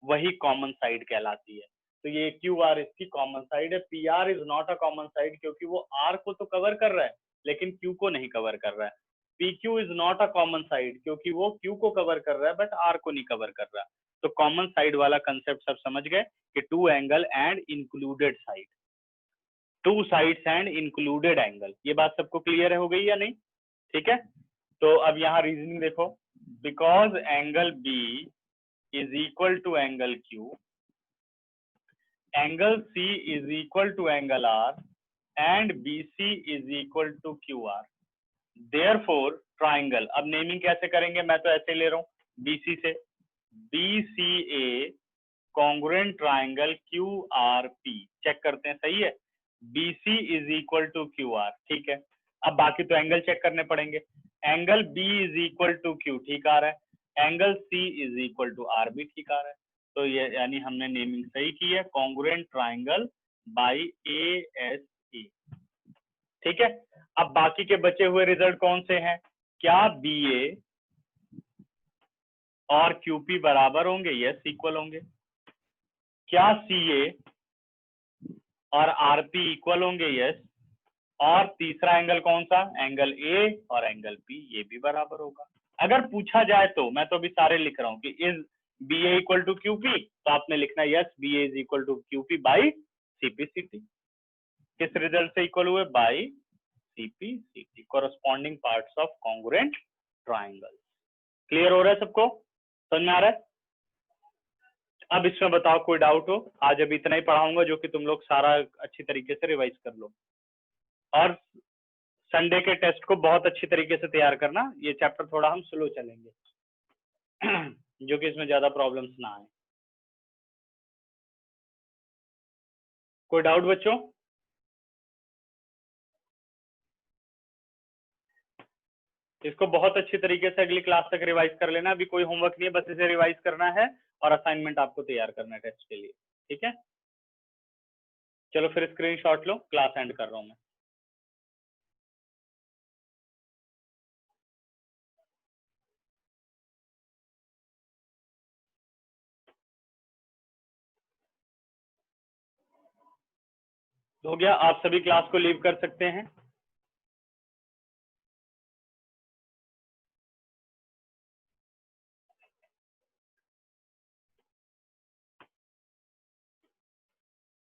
वही कॉमन साइड कहलाती है। तो ये QR इसकी कॉमन साइड है। PR is not a common side क्योंकि वो R को तो कवर कर रहा है लेकिन Q को नहीं कवर कर रहा है। PQ is not a common side क्योंकि वो Q को कवर कर रहा है बट R को नहीं कवर कर रहा। तो कॉमन साइड वाला कंसेप्ट सब समझ गए कि two angle and included side, two sides and included angle, ये बात सबको क्लियर हो गई या नहीं। ठीक है, तो अब यहाँ रीजनिंग देखो, because angle B is equal to angle Q, angle C is equal to angle R and BC is equal to QR। Therefore triangle, अब नेमिंग कैसे करेंगे, मैं तो ऐसे ले रहा हूँ BC से, BCA congruent triangle QRP, check करते हैं सही है, BC is equal to QR, ठीक है। अब बाकी तो एंगल चेक करने पड़ेंगे, angle B is equal to Q ठीक आ रहा है, angle C is equal to RB ठीक आ रहा है, तो ये यानी हमने नेमिंग सही की है, कॉन्ग्रुएंट ट्राइंगल बाई ASA, ठीक है। अब बाकी के बचे हुए रिजल्ट कौन से हैं, क्या BA और QP बराबर होंगे, यस इक्वल होंगे, क्या CA और RP इक्वल होंगे, यस, और तीसरा एंगल कौन सा, एंगल A और एंगल P ये भी बराबर होगा। अगर पूछा जाए तो मैं तो अभी सारे लिख रहा हूँ कि is BA equal to QP, तो आपने लिखना yes BA is equal to QP by CPCT। किस रिजल्ट से इक्वल हुए, by CPCT, corresponding parts of congruent triangles। Clear हो रहा है सबको, समझ में आ रहा है। अब इसमें बताओ कोई डाउट हो, आज अभी इतना ही पढ़ाऊंगा जो कि तुम लोग सारा अच्छी तरीके से रिवाइज कर लो, और संडे के टेस्ट को बहुत अच्छी तरीके से तैयार करना, ये चैप्टर थोड़ा हम स्लो चलेंगे जो कि इसमें ज्यादा प्रॉब्लम्स ना आए। कोई डाउट बच्चों, इसको बहुत अच्छी तरीके से अगली क्लास तक रिवाइज कर लेना, अभी कोई होमवर्क नहीं है, बस इसे रिवाइज करना है और असाइनमेंट आपको तैयार करना है टेस्ट के लिए, ठीक है। चलो फिर स्क्रीनशॉट लो, क्लास एंड कर रहा हूं मैं। हो गया, आप सभी क्लास को लीव कर सकते हैं।